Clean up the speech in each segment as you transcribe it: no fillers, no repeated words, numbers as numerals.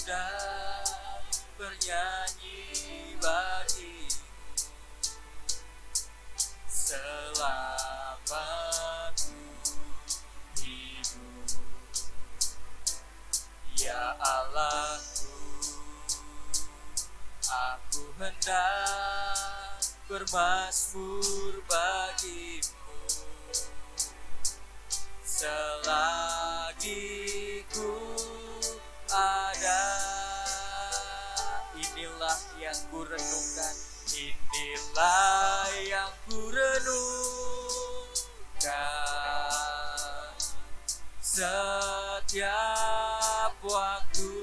hendak bernyanyi bagimu selama ku hidup. Ya Allahku, aku hendak bermazmur bagimu selagi ku ada. Inilah yang ku renungkan, inilah yang ku renungkan setiap waktu.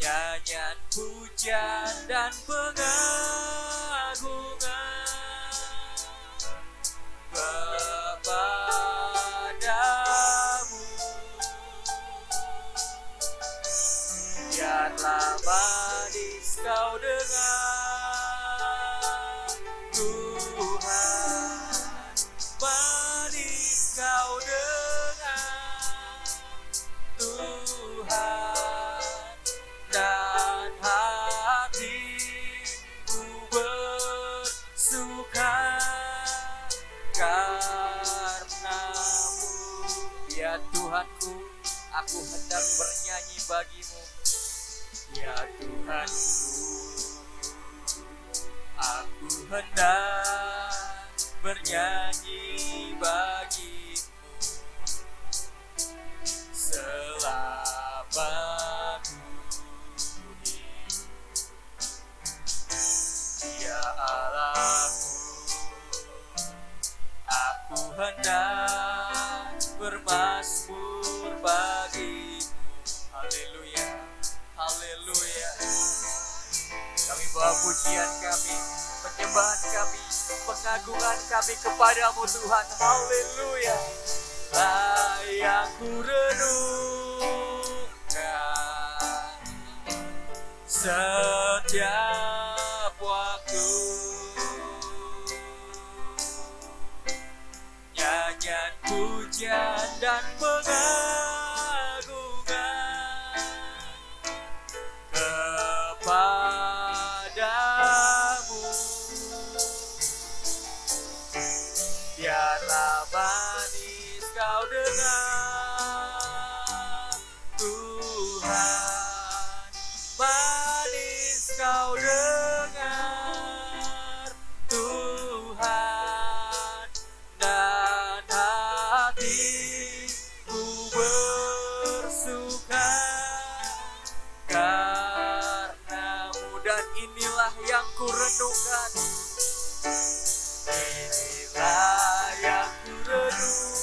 Nyanyian pujian dan pengagungan kepadamu. Biarlah manis kau dengar Tuhan, manis kau dengar Tuhan, dan hatiku bersuka karenamu. Ya Tuhanku, aku hendak bernyanyi bagimu. Ya Tuhanku, aku hendak bernyanyi bagimu selama ku hidup. Ya Allahku, aku hendak bermazmur bagimu. Haleluya, haleluya. Kami bawa pujian kami, penyembahan kami, pengagungan kami kepadamu Tuhan. Haleluya. Lah yang ku renungkan setiap waktu. Nyanyian pujian dan pengagungan kepadamu. Biarlah manis kau dengar Tuhan, manis kau dengar Tuhan, dan hatiku bersuka karenamu. Dan inilah yang ku renungkan, inilah yang ku renungkan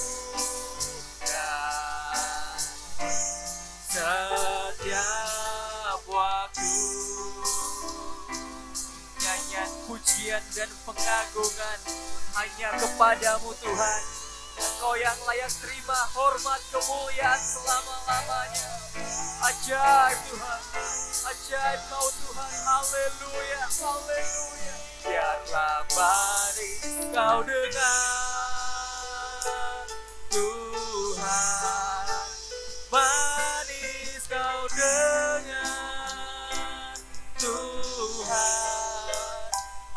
setiap waktu. Nyanyian pujian dan pengagungan hanya kepadamu Tuhan. Engkau yang layak terima hormat kemuliaan selama-lamanya. Ajaib Tuhan, ajaib kau Tuhan. Haleluya, haleluya. Biarlah manis kau dengar Tuhan, manis kau dengar Tuhan,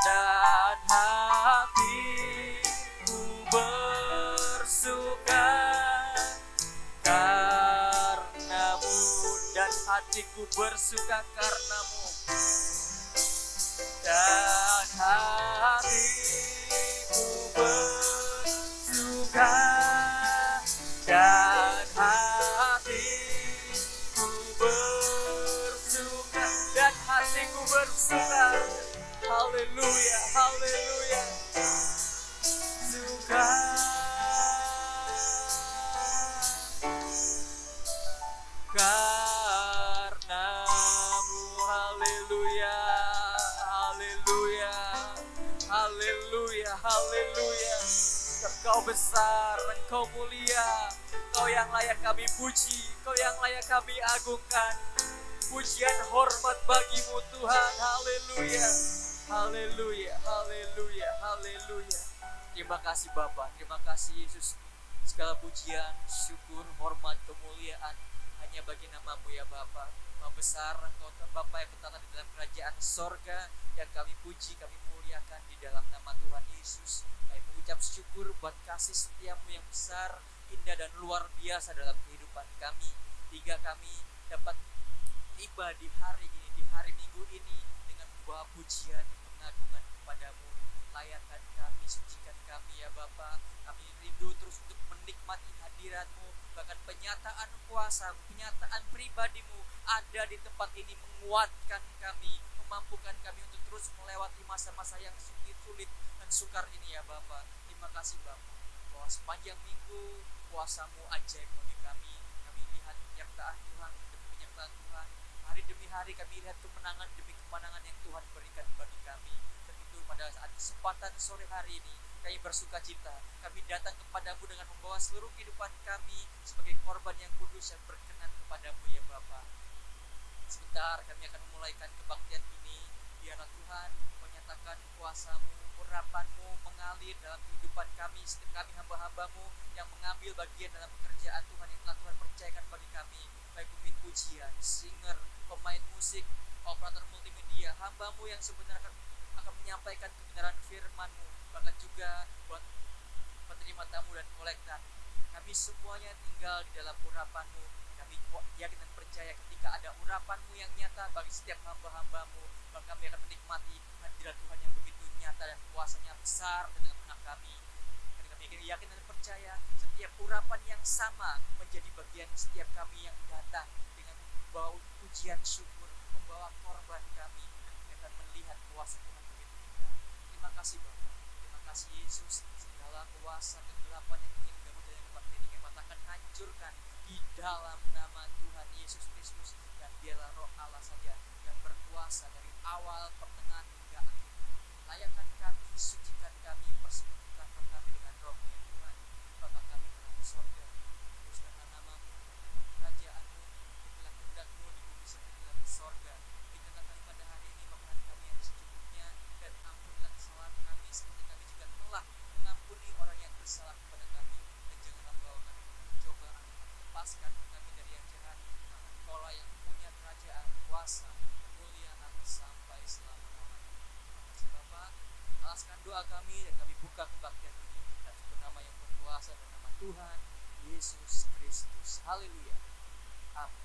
dan hatiku bersuka karenamu, dan hatiku bersuka karenamu, dan hatiku bersuka, dan hatiku bersuka, dan hatiku bersuka. Haleluya, haleluya. Suka karenamu. Haleluya, haleluya, haleluya, haleluya. Engkau besar, Engkau mulia, Engkau yang layak kami puji, Engkau yang layak kami agungkan. Pujian hormat bagimu Tuhan. Haleluya, haleluya, haleluya, haleluya. Terima kasih Bapa, terima kasih Yesus. Segala pujian, syukur, hormat, kemuliaan hanya bagi nama-Mu ya Bapa. Maha besar Engkau Bapa yang bertata di dalam kerajaan sorga, yang kami puji, kami muliakan di dalam nama Tuhan Yesus. Kami mengucap syukur buat kasih setiamu yang besar, indah dan luar biasa dalam kehidupan kami, hingga kami dapat tiba di hari ini, di hari Minggu ini dengan membawa pujian dan pengagungan kepadamu. Layakan kami, sucikan kami ya Bapa. Kami rindu terus untuk menikmati hadiratmu, bahkan penyataan kuasa, penyataan pribadimu ada di tempat ini, menguatkan kami, memampukan kami untuk terus melewati masa-masa yang sulit dan sukar ini ya Bapa. Terima kasih Bapa, bahwa sepanjang minggu kuasamu ajaib bagi kami. Kami lihat penyertaan Tuhan demi penyertaan Tuhan. Hari demi hari kami lihat kemenangan demi kemenangan yang Tuhan berikan bagi kami. Dan itu pada saat kesempatan sore hari ini kami bersuka cita. Kami datang kepadamu dengan membawa seluruh kehidupan kami sebagai korban yang kudus yang berkenan kepadamu ya Bapa. Sebentar kami akan memulaikan kebaktian ini. Biarlah Tuhan menyatakan kuasamu, urapanmu mengalir dalam kehidupan kami, setiap kami hamba-hambamu yang mengambil bagian dalam pekerjaan Tuhan yang telah Tuhan percayakan bagi kami, baik pemimpin pujian, singer, pemain musik, operator multimedia, hambamu yang sebenarnya akan menyampaikan kebenaran firman-Mu, bahkan juga buat penerima tamu dan kolektan. Kami semuanya tinggal di dalam urapan-Mu. Kami yakin dan percaya ketika ada urapan-Mu yang nyata bagi setiap hamba-hamba-Mu, maka kami akan menikmati hadirat Tuhan yang begitu nyata dan kuasanya besar dengan anak kami. Karena kami yakin dan percaya setiap urapan yang sama menjadi bagian setiap kami yang datang dengan membawa pujian syukur, membawa korban kami, akan melihat kuasa Tuhan begitu indah. Terima kasih Bapa, terima kasih Yesus. Segala kuasa kegelapan yang ingin gabung dari tempat ini kami katakan hancurkan di dalam nama Tuhan Yesus Kristus, dan biarlah Roh Allah saja yang berkuasa dari awal, pertengahan hingga akhir. Layakan kami, sucikan kami, persekutukan kami dengan Roh-Mu ya Tuhan. Bapa kami dalam sorga, teruskanlah nama-Mu, kerajaan-Mu, jadilah kehendak-Mu di bumi seperti dalam sorga. Berikanlah kami pada hari ini makanan kami yang secukupnya, dan ampunilah kesalahan kami seperti kami juga telah mengampuni orang yang bersalah kepada kami. Dan janganlah bawa kami ke pencobaan, lepaskan kami dari yang jahat, karena Engkau-lah yang punya kerajaan, kuasa, kemuliaan sampai selama-lamanya. Terima kasih Bapa. Alaskan doa kami dan kami buka kebaktian ini dalam nama yang berkuasa dan nama Tuhan Yesus Kristus. Haleluya. Amin.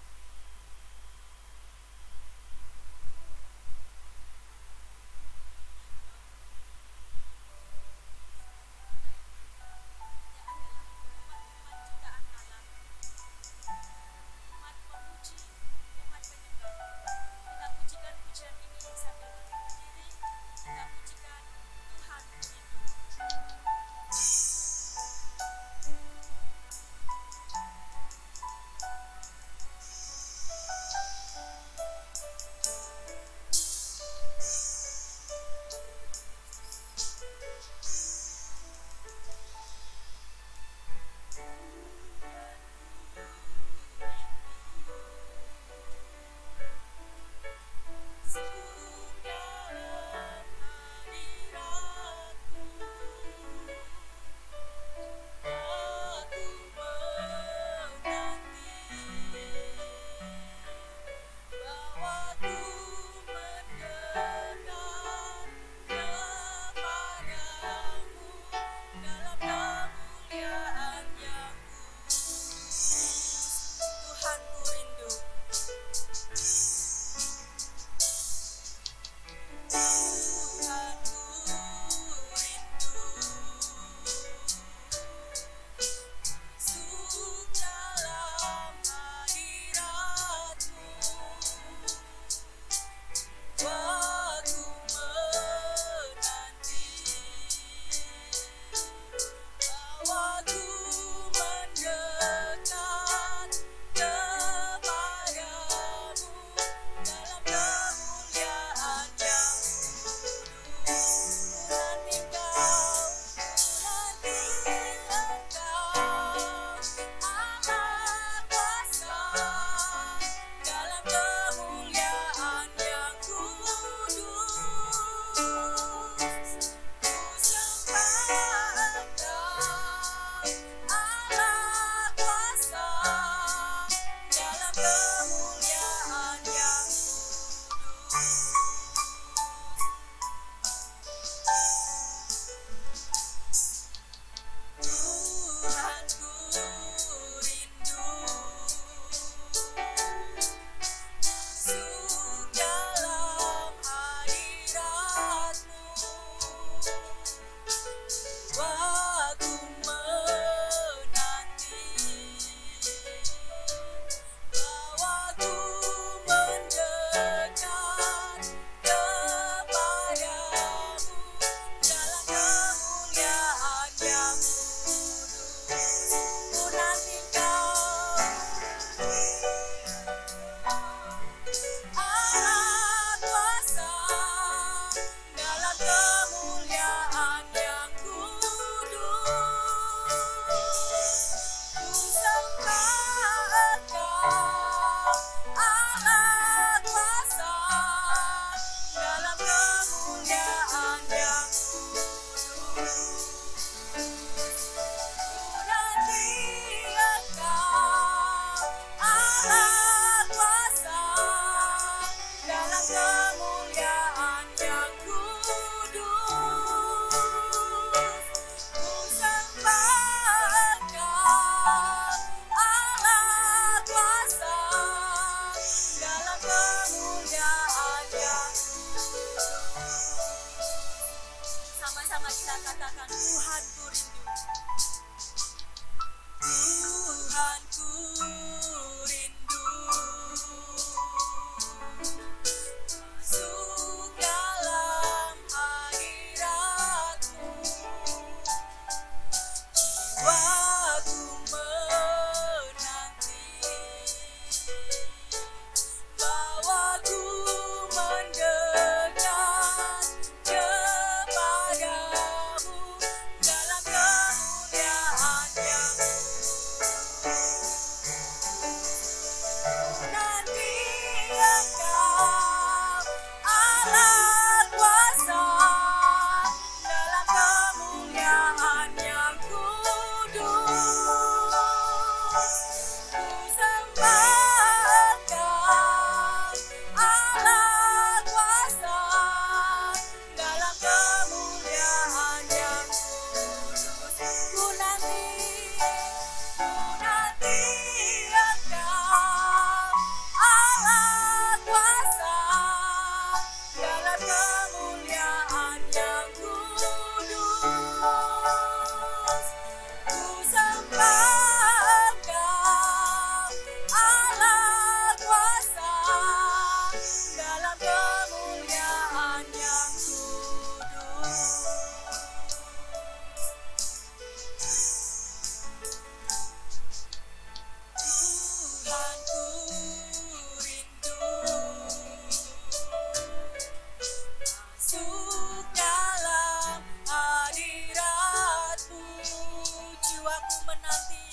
Aku menanti.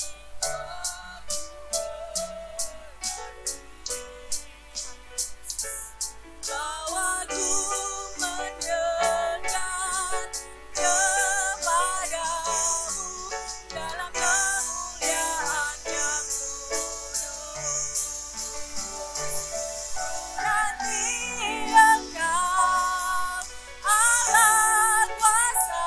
Bawaku mendekat kepadamu dalam kemuliaan yang kudus. Nanti Engkau Allah kuasa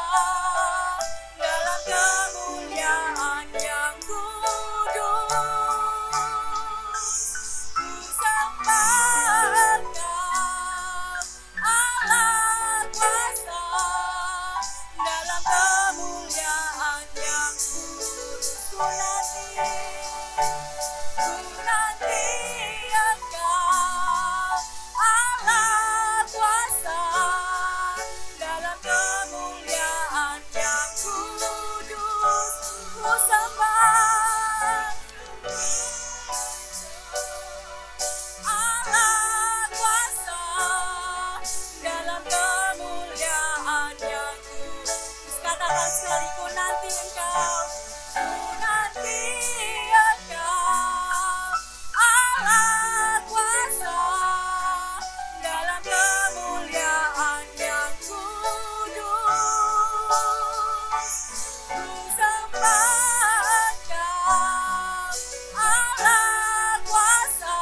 dalam kemuliaan yang kudus. Ku sembah Engkau Allah kuasa dalam kemuliaan yang kudus. Ku nanti Engkau Allah kuasa dalam kemuliaan yang kudus. Ku sembah Allah kuasa dalam kemuliaan yang kudus. Katakan sekali, ku nanti Engkau. Ku nanti Engkau Allah kuasa dalam kemuliaan yang kudus. Ku sembah Engkau Allah kuasa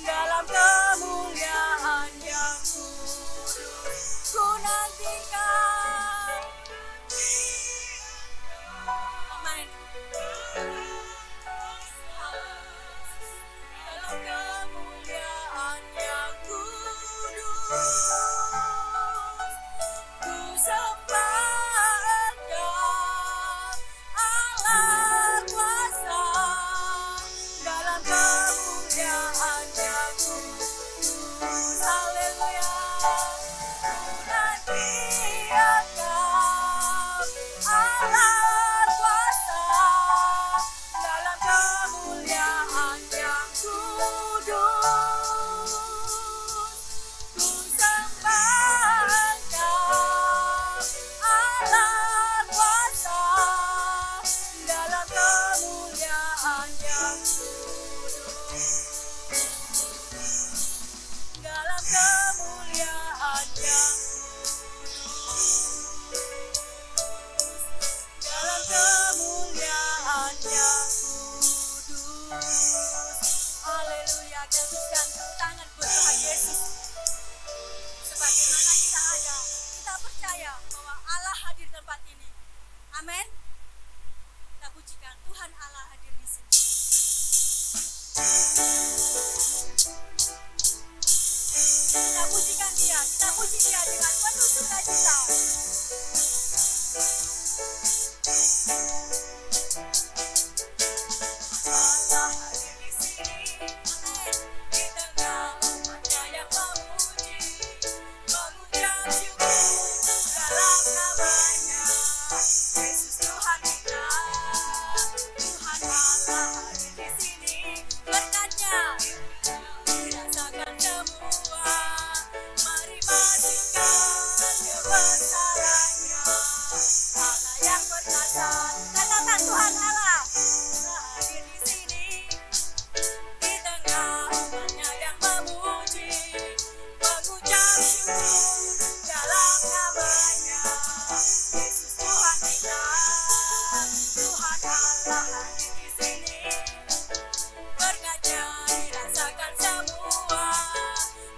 dalam kemuliaan yang kudus. Ku nanti Kau. Amin. Dalam kemuliaan yang kudus. Ku sembah Engkau Allah kuasa dalam kemuliaan yang kudus. Haleluya. Ku nanti Engkau Allah kuasa dalam kemuliaan yang kudus. Ku sembah Engkau Allah kuasa dalam kemuliaan yang kudus. Dalam kemuliaan yang dalam kemuliaan yang kudus. Haleluya. Gantungkan tangan buat Tuhan Yesus. Sebagaimana kita ada, kita percaya bahwa Allah hadir di tempat ini. Amin. Kita pujikan Tuhan Allah hadir di sini. Kita pujikan Dia, kita puji Dia dengan penuh sukacita. Allah hadir di sini, amin. Di tengah umatnya yang memuji, mengucap syukur dalam namanya. Yesus Tuhan kita, Tuhan Allah hadir di sini, berkatnya dirasakan semua. Mari masukkan kebesarannya, Allah yang berkata. Katakan Tuhan Allah hadir di sini, di tengah umatnya yang memuji, mengucap syukur dalam namanya. Yesus Tuhan kita, Tuhan Allah hadir di sini, berkatnya dirasakan semua.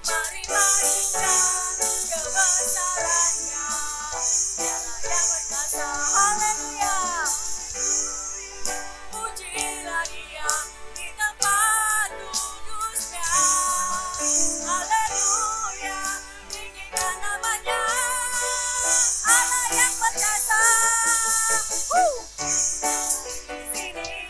Mari masukkan kebesarannya, Dialah yang berkata. Haleluya. Pujilah Dia di tempat kudusnya. Haleluya. Tinggikan namanya, Allah yang berkata. Di sini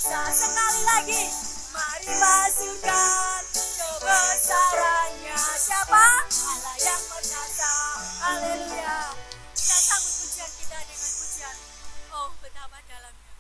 perkasa. Sekali lagi, mari masukkan kebesarannya. Siapa? Allah yang perkasa. Haleluya. Kita sambut pujian kita dengan pujian. Oh, betapa dalamnya.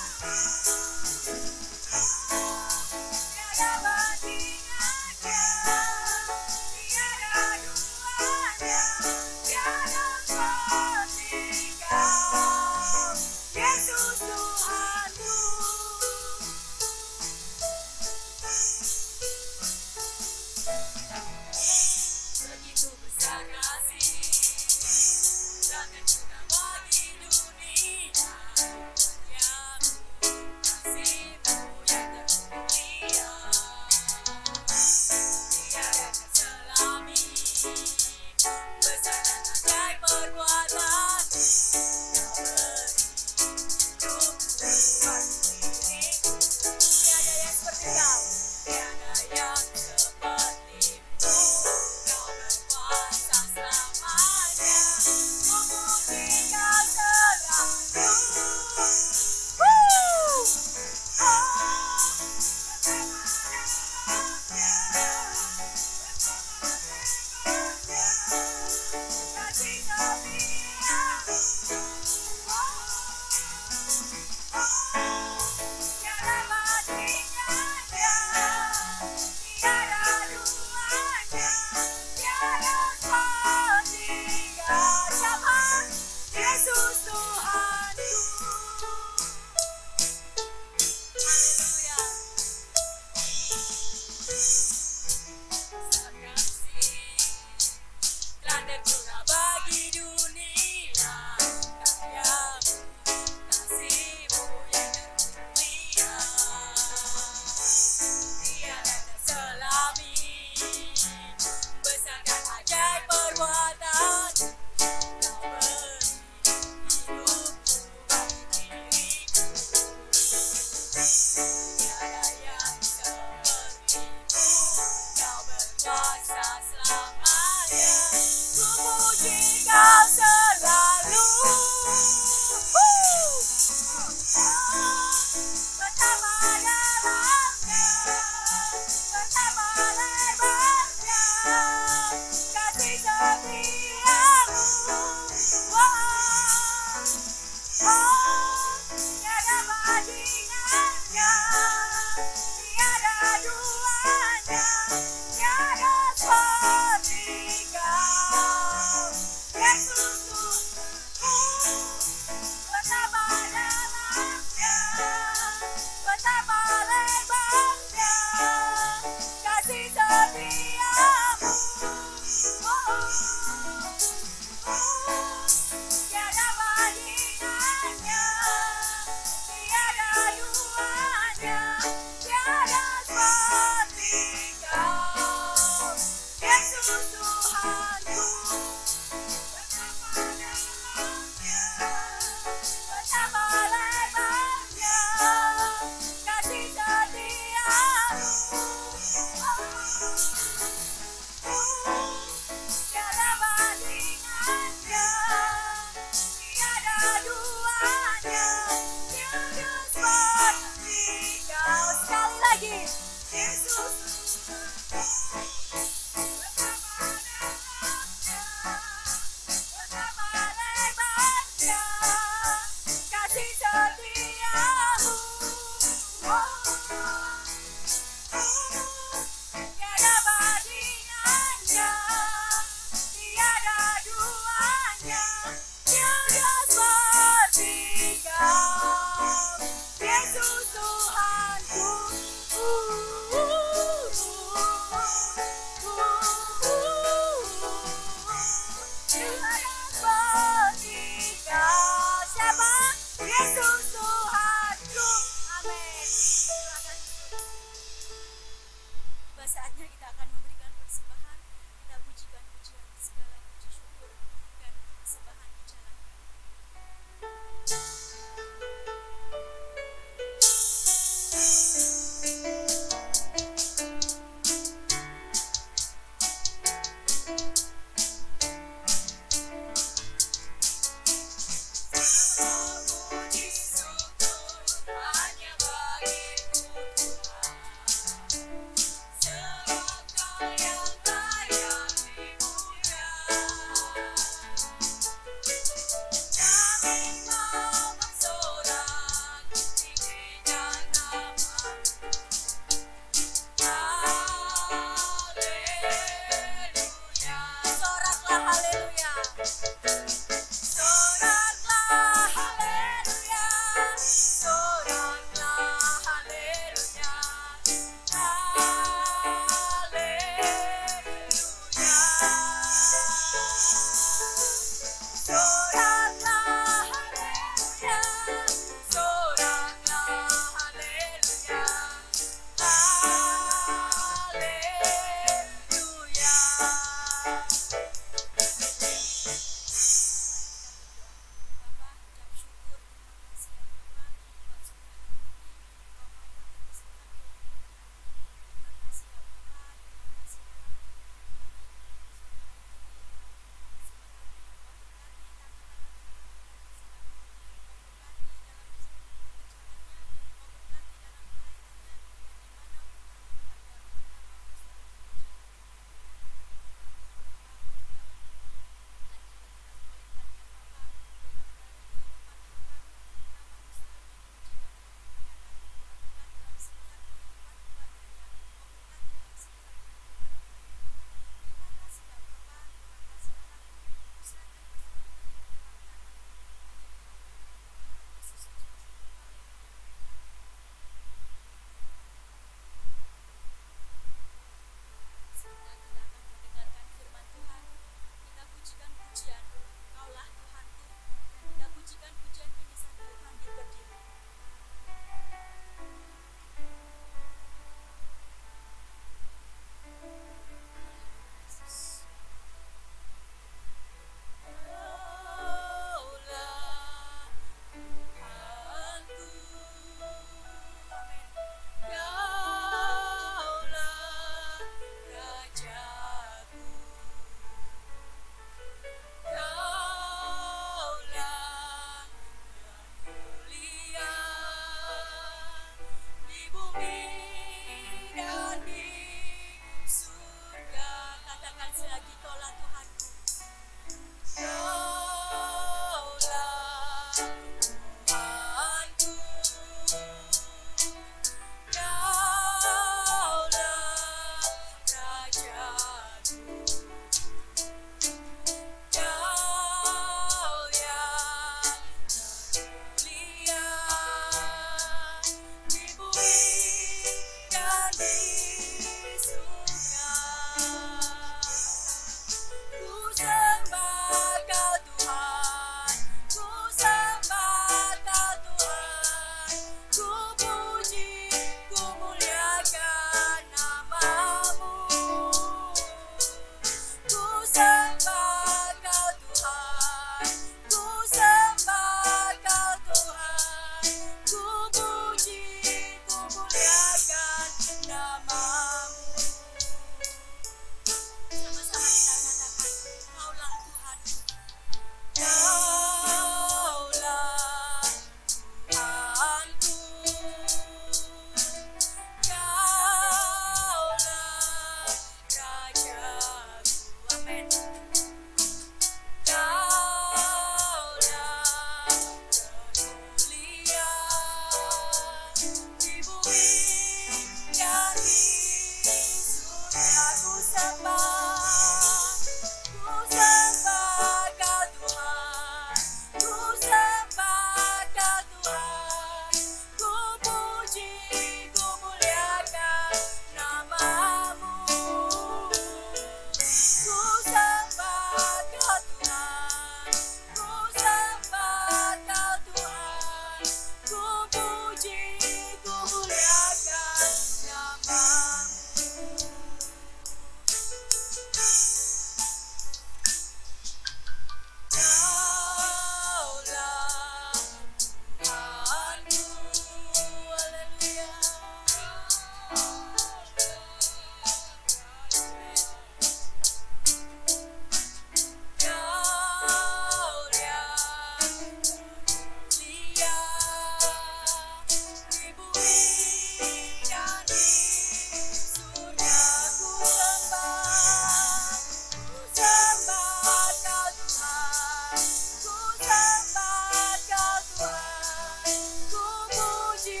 ku sembah Kau Tuhan, ku puji,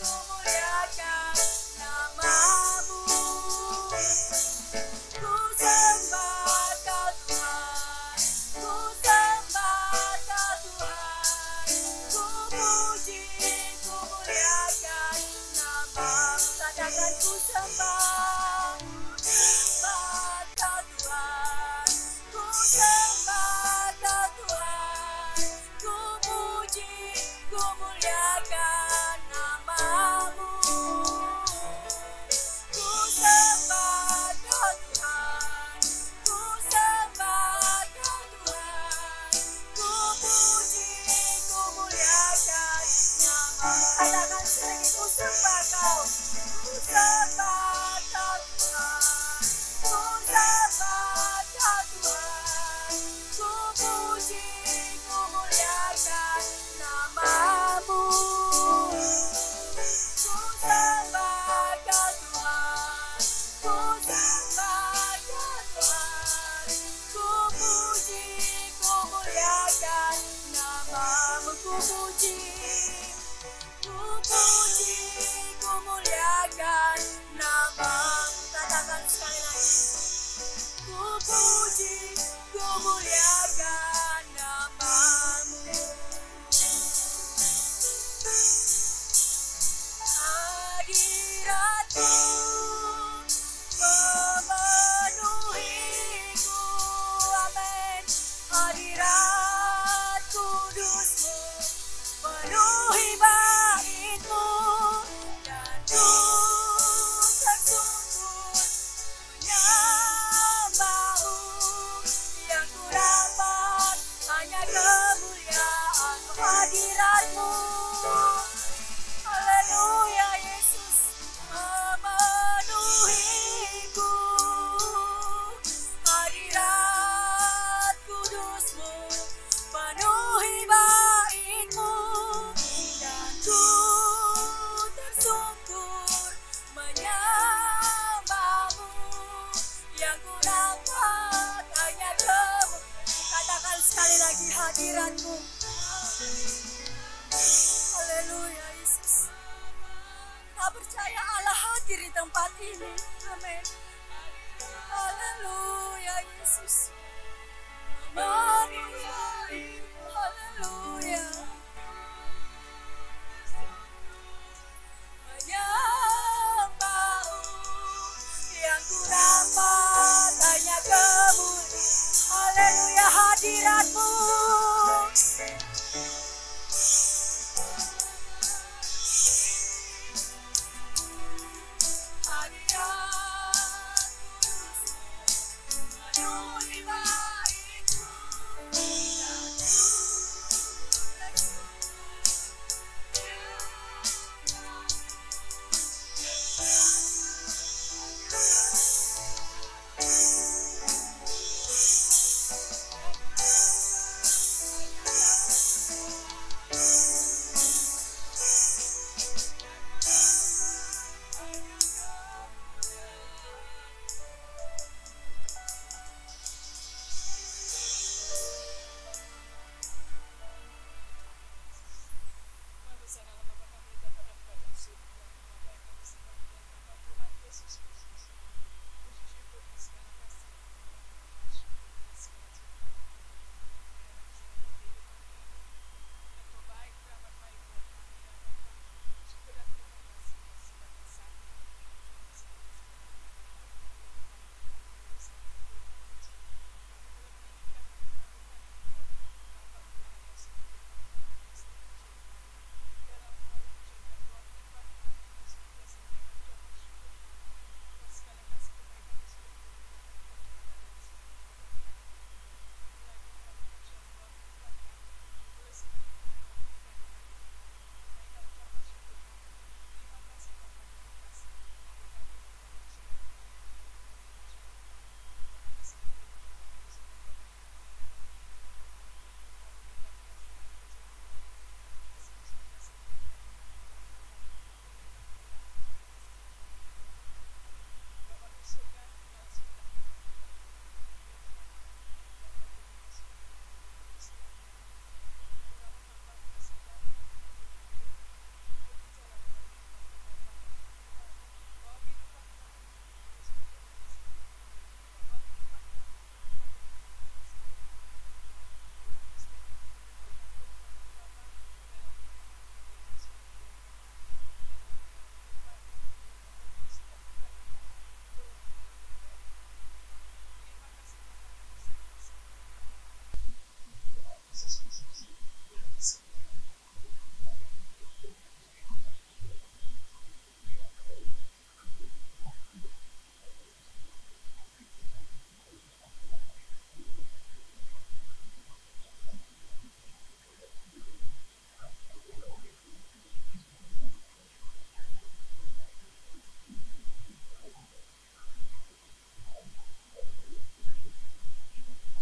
ku muliakan nama-Mu. Ku sembah Kau Tuhan, ku sembah Kau Tuhan, ku puji, ku muliakan nama-Mu. Katakan ku sembah, sembah Kau Tuhan, ku sembah Kau Tuhan, ku puji, ku muliakan nama-Mu. Ku sembah Kau Tuhan, ku sembah Kau Tuhan, ku puji, ku muliakan nama-Mu. Katakan sekali lagi, ku sembah Kau, ku sembah Kau Tuhan, ku sembah Kau Tuhan, ku puji, ku muliakan nama-Mu. Ku sembah Kau Tuhan, ku sembah Kau Tuhan, ku puji, ku muliakan nama-Mu. Ku puji, ku puji, ku muliakan nama-Mu. Katakan sekali lagi, ku puji, ku muliakan nama-Mu. Hadirat-Mu memenuhiku, amin. Hadirat kudus-Mu penuhi bait-Mu, dan ku tersungkur menyembah-Mu. Yang ku dapat hanya kemuliaan-Mu, hadirat-Mu. Haleluya, Yesus memenuhiku. Hadirat kudus-Mu penuhi bait-Mu, dan ku tersungkur menyembah-Mu. Yang ku dapat hanya Kamu. Katakan sekali lagi, hadirat-Mu. Haleluya, Yesus. Kita percaya Allah hadir di tempat ini. Amin. Haleluya, Yesus. Memenuhi. Haleluya. Menyembah-Mu. Yang ku dapat hanya kemuliaan. Haleluya, hadirat-Mu. Hadirat kudus-Mu penuhi bait-Mu,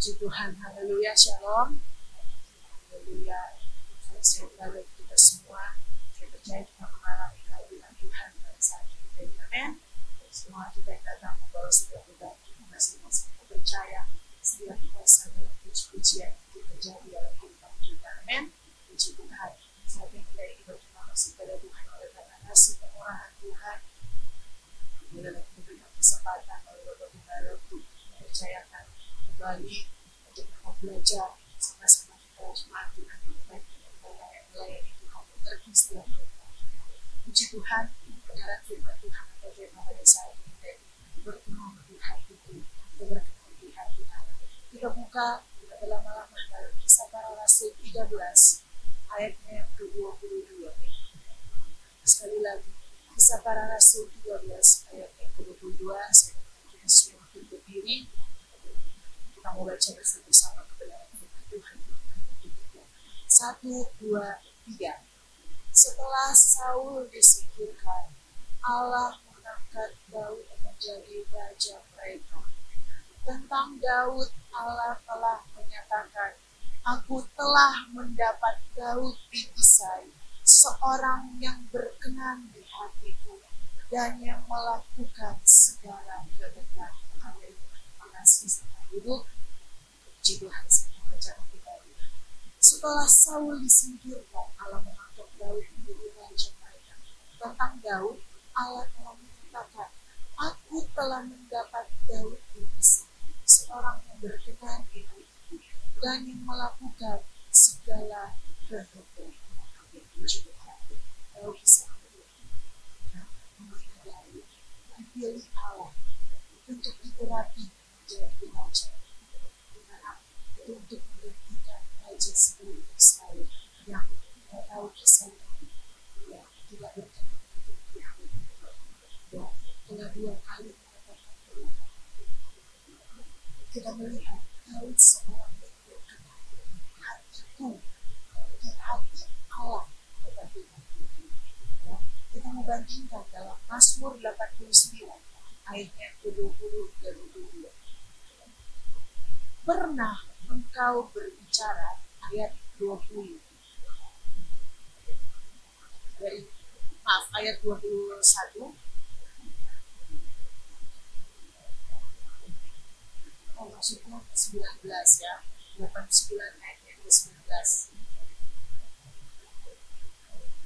Puji Tuhan, haleluya, shalom. Haleluya. Saya bagi kita semua. Saya percaya kita mengalami kehadiran Tuhan pada saat ini. Amin. Semua kita yang datang membawa setiap beban kita masing-masing. Kita percaya setiap kuasa dalam puji-pujian itu terjadi dalam kehidupan kita. Amin. Puji Tuhan. Saat ini kita ingin berterima kasih kepada Tuhan oleh karena kasih kemurahan Tuhan. Bila lagi memberikan kesempatan oleh Bapak Gembala untuk mempercayakan kembali untuk belajar sama-sama kita jemaat Tuhan yang baik dan melayani Tuhan mengerti setiap kita. Puji Tuhan, kebenaran firman Tuhan atau firman pada saat ini berkenan di hati kita, berkenan di hati Allah. Kita buka, kita berlama-lama dalam Kisah Para Rasul 13 ayatnya yang ke-22. Sekali lagi, Kisah Para Rasul 13 ayat yang ke-22. Saya ingin kita semua berdiri. Kita mau baca bersama-sama kebenaran firman Tuhan. 1, 2, 3. Setelah Saul disingkirkan, Allah mengangkat Daud menjadi raja mereka. Tentang Daud, Allah telah menyatakan, Aku telah mendapat Daud bin Isai, seorang yang berkenan di hatiku dan yang melakukan segala kehendak. Amin. Terima kasih. Selamat duduk. Puji Tuhan, saya membacakan kembali. Setelah Saul disingkirkan, Allah mengangkat Daud menjadi raja mereka. Tentang Daud, Allah telah menyatakan, Aku telah mendapat Daud bin Isai, seorang yang berkenan di hatiku dan yang melakukan segala kehendak. Puji Tuhan. Daud bisa dipilih Allah untuk diurapi menjadi raja. Untuk menggantikan raja sebelum Israel yang tahu kisahnya, yang tidak berkenan untuk Tuhan, dan telah 2 kali mengatakan Tuhan. Kita melihat Daud seorang yang berkenan hatiku di hati Allah. Kita membandingkan dalam Mazmur 89 ayatnya ke-20 dan 22. Pernah engkau berbicara, ayat 20 ayat 21. Maksudnya 19 ya, 89 ayatnya ke-19.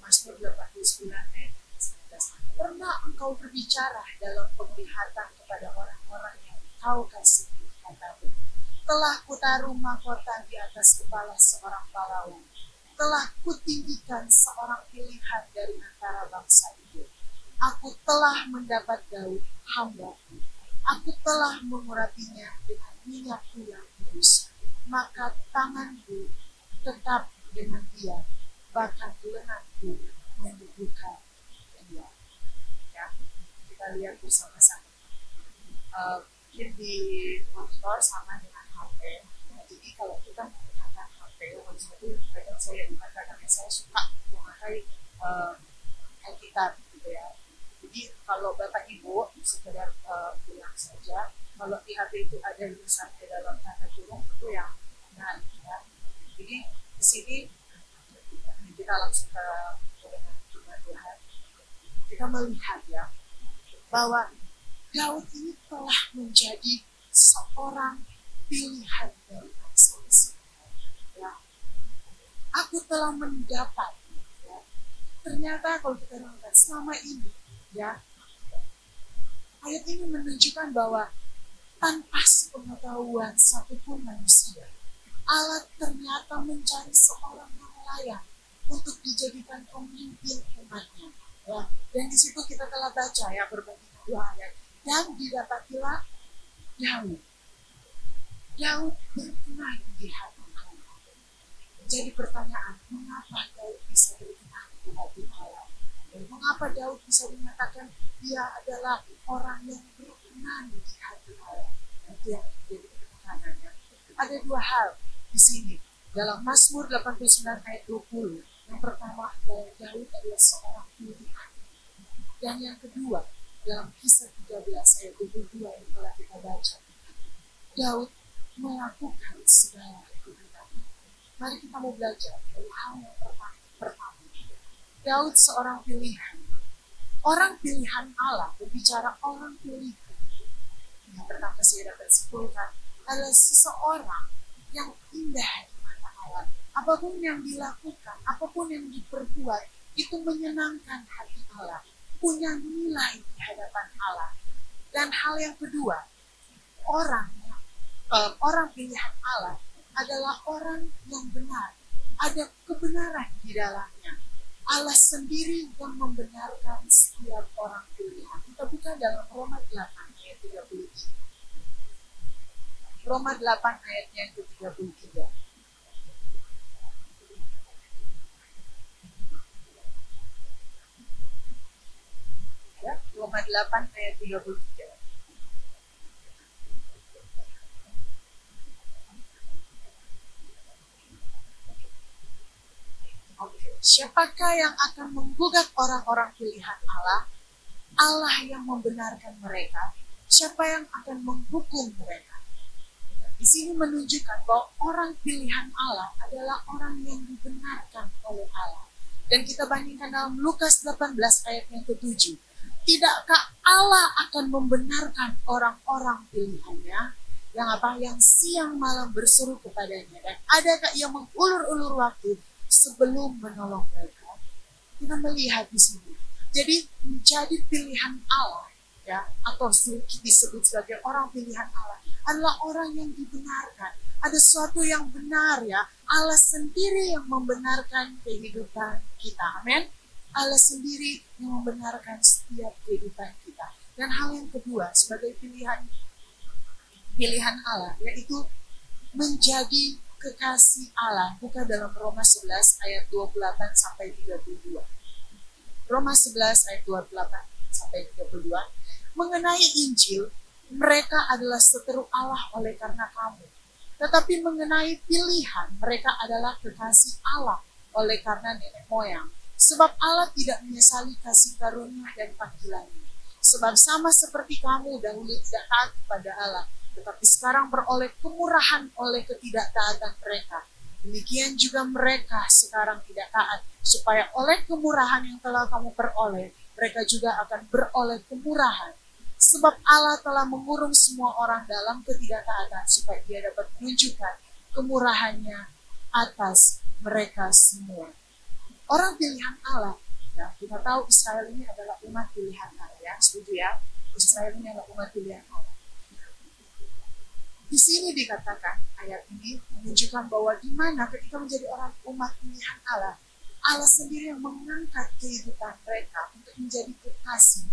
Mazmur 89 ayat 19. Pernah engkau berbicara dalam penglihatan kepada orang-orang yang kau kasihi, katamu, telah kutaruh mahkota di atas kepala seorang pahlawan, telah kutinggikan seorang pilihan dari antara bangsa itu. Aku telah mendapat Daud, hamba-Ku. Aku telah mengurapinya dengan minyakku yang kudus. Maka tanganku tetap dengan dia, bahkan lenganku menyembuhkan dia. Ya, kita lihat bersama-sama. Mungkin di monitor sama dengan HP. Nah, jadi kalau kita menggunakan HP, kadang saya suka memakai Alkitab gitu ya. Jadi kalau Bapak Ibu sekedar bilang saja, kalau di HP itu ada tulisannya dalam tanda kurung itu yang benar ya. Jadi di sini kita langsung ke firman Tuhan. Kita melihat ya bahwa Daud ini telah menjadi seorang pilihan dari bangsa Israel. Ya. Aku telah mendapat. Ya. Ternyata kalau kita lihat selama ini, ya, ayat ini menunjukkan bahwa tanpa sepengetahuan satupun manusia, Allah ternyata mencari seorang yang layak untuk dijadikan pemimpin umatnya. Ya. Dan di situ kita telah baca ya berbagi 2 ayat. Dan didapatilah Daud. Daud berkenan di hati Allah. Jadi pertanyaan, mengapa Daud bisa berkenan di hati Allah? Dan mengapa Daud bisa dinyatakan dia adalah orang yang berkenan di hati Allah? Itu yang menjadi pertanyaannya. Ada 2 hal di sini. Dalam Mazmur 89 ayat 20. Yang pertama adalah Daud adalah seorang pilihan. Dan yang kedua, dalam Kisah 13 ayat 22 yang telah kita baca, Daud melakukan segala kebenaran. Mari kita mau belajar dari hal yang pertama. Daud seorang pilihan. Orang pilihan Allah, berbicara orang pilihan. Yang pertama saya dapat simpulkan adalah seseorang yang indah di mata Allah. Apapun yang dilakukan, apapun yang diperbuat, itu menyenangkan hati Allah, punya nilai di hadapan Allah. Dan hal yang kedua, orang pilihan Allah adalah orang yang benar. Ada kebenaran di dalamnya. Allah sendiri yang membenarkan setiap orang pilihan. Kita buka dalam Roma 8 ayat 33. Roma 8 ayat yang ke-33. Ya, Roma 8 ayat 33. Oke, siapakah yang akan menggugat orang-orang pilihan Allah? Allah yang membenarkan mereka. Siapa yang akan menghukum mereka? Di sini menunjukkan bahwa orang pilihan Allah adalah orang yang dibenarkan oleh Allah. Dan kita bandingkan dalam Lukas 18 ayat yang ke-7. Tidakkah Allah akan membenarkan orang-orang pilihannya? Yang siang malam berseru kepadanya. Dan adakah ia mengulur-ulur waktu sebelum menolong mereka? Kita melihat di sini. Jadi menjadi pilihan Allah, ya, atau disebut sebagai orang pilihan Allah, adalah orang yang dibenarkan. Ada sesuatu yang benar, ya. Allah sendiri yang membenarkan kehidupan kita. Amin. Allah sendiri yang membenarkan setiap kehidupan kita. Dan hal yang kedua, sebagai pilihan Allah, yaitu menjadi kekasih Allah. Buka dalam Roma 11 ayat 28 sampai 32. Roma 11 ayat 28 sampai 32. Mengenai Injil, mereka adalah seteru Allah oleh karena kamu. Tetapi mengenai pilihan, mereka adalah kekasih Allah oleh karena nenek moyang. Sebab Allah tidak menyesali kasih karunia dan panggilannya. Sebab sama seperti kamu dahulu tidak taat kepada Allah, tetapi sekarang beroleh kemurahan oleh ketidaktaatan mereka. Demikian juga mereka sekarang tidak taat, supaya oleh kemurahan yang telah kamu peroleh, mereka juga akan beroleh kemurahan. Sebab Allah telah mengurung semua orang dalam ketidaktaatan, supaya Dia dapat menunjukkan kemurahannya atas mereka semua. Orang pilihan Allah, ya, kita tahu Israel ini adalah umat pilihan Allah, ya, setuju ya? Israel ini adalah umat pilihan Allah. Di sini dikatakan, ayat ini menunjukkan bahwa di mana ketika menjadi orang umat pilihan Allah, Allah sendiri yang mengangkat kehidupan mereka untuk menjadi kekasih.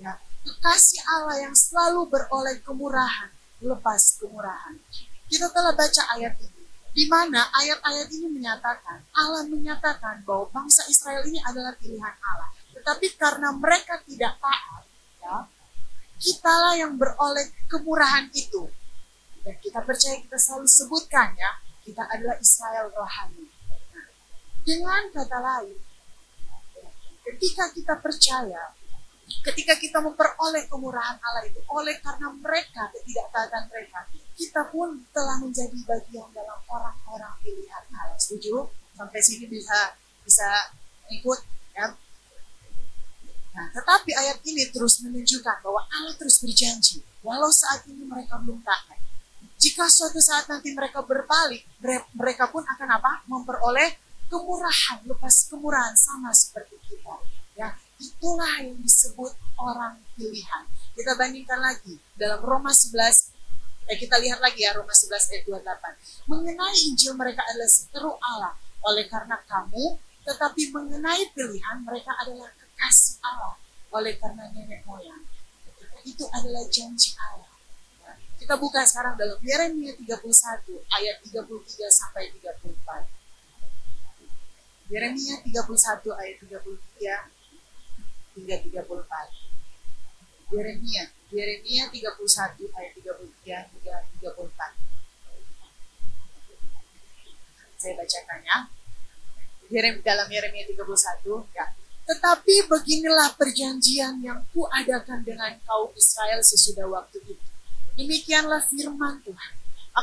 Ya, kekasih Allah yang selalu beroleh kemurahan, lepas kemurahan. Kita telah baca ayat ini, di mana ayat-ayat ini menyatakan, Allah menyatakan bahwa bangsa Israel ini adalah pilihan Allah. Tetapi karena mereka tidak taat, ya, kitalah yang beroleh kemurahan itu. Dan kita percaya, kita selalu sebutkan, ya, kita adalah Israel rohani. Nah, dengan kata lain, ketika kita percaya, ketika kita memperoleh kemurahan Allah itu, oleh karena mereka, ketidaktaatan mereka, kita pun telah menjadi bagian dalam orang-orang pilihan Allah. Setuju? Sampai sini bisa ikut, ya. Nah, tetapi ayat ini terus menunjukkan bahwa Allah terus berjanji, walau saat ini mereka belum taat. Jika suatu saat nanti mereka berbalik, mereka pun akan memperoleh kemurahan, lepas kemurahan sama seperti kita. Ya, itulah yang disebut orang pilihan. Kita bandingkan lagi dalam Roma 11, kita lihat lagi ya Roma 11 ayat 28. Mengenai Injil mereka adalah seteru Allah oleh karena kamu, tetapi mengenai pilihan mereka adalah kekasih Allah oleh karena nenek moyang. Itu adalah janji Allah. Kita buka sekarang dalam Yeremia 31 ayat 33 sampai 34. Yeremia 31 ayat 33 hingga 34. Yeremia 31 ayat 33 hingga 34. Saya bacakan ya. Dalam Yeremia 31, ya. Tetapi beginilah perjanjian yang kuadakan dengan kaum Israel sesudah waktu itu. Demikianlah firman Tuhan.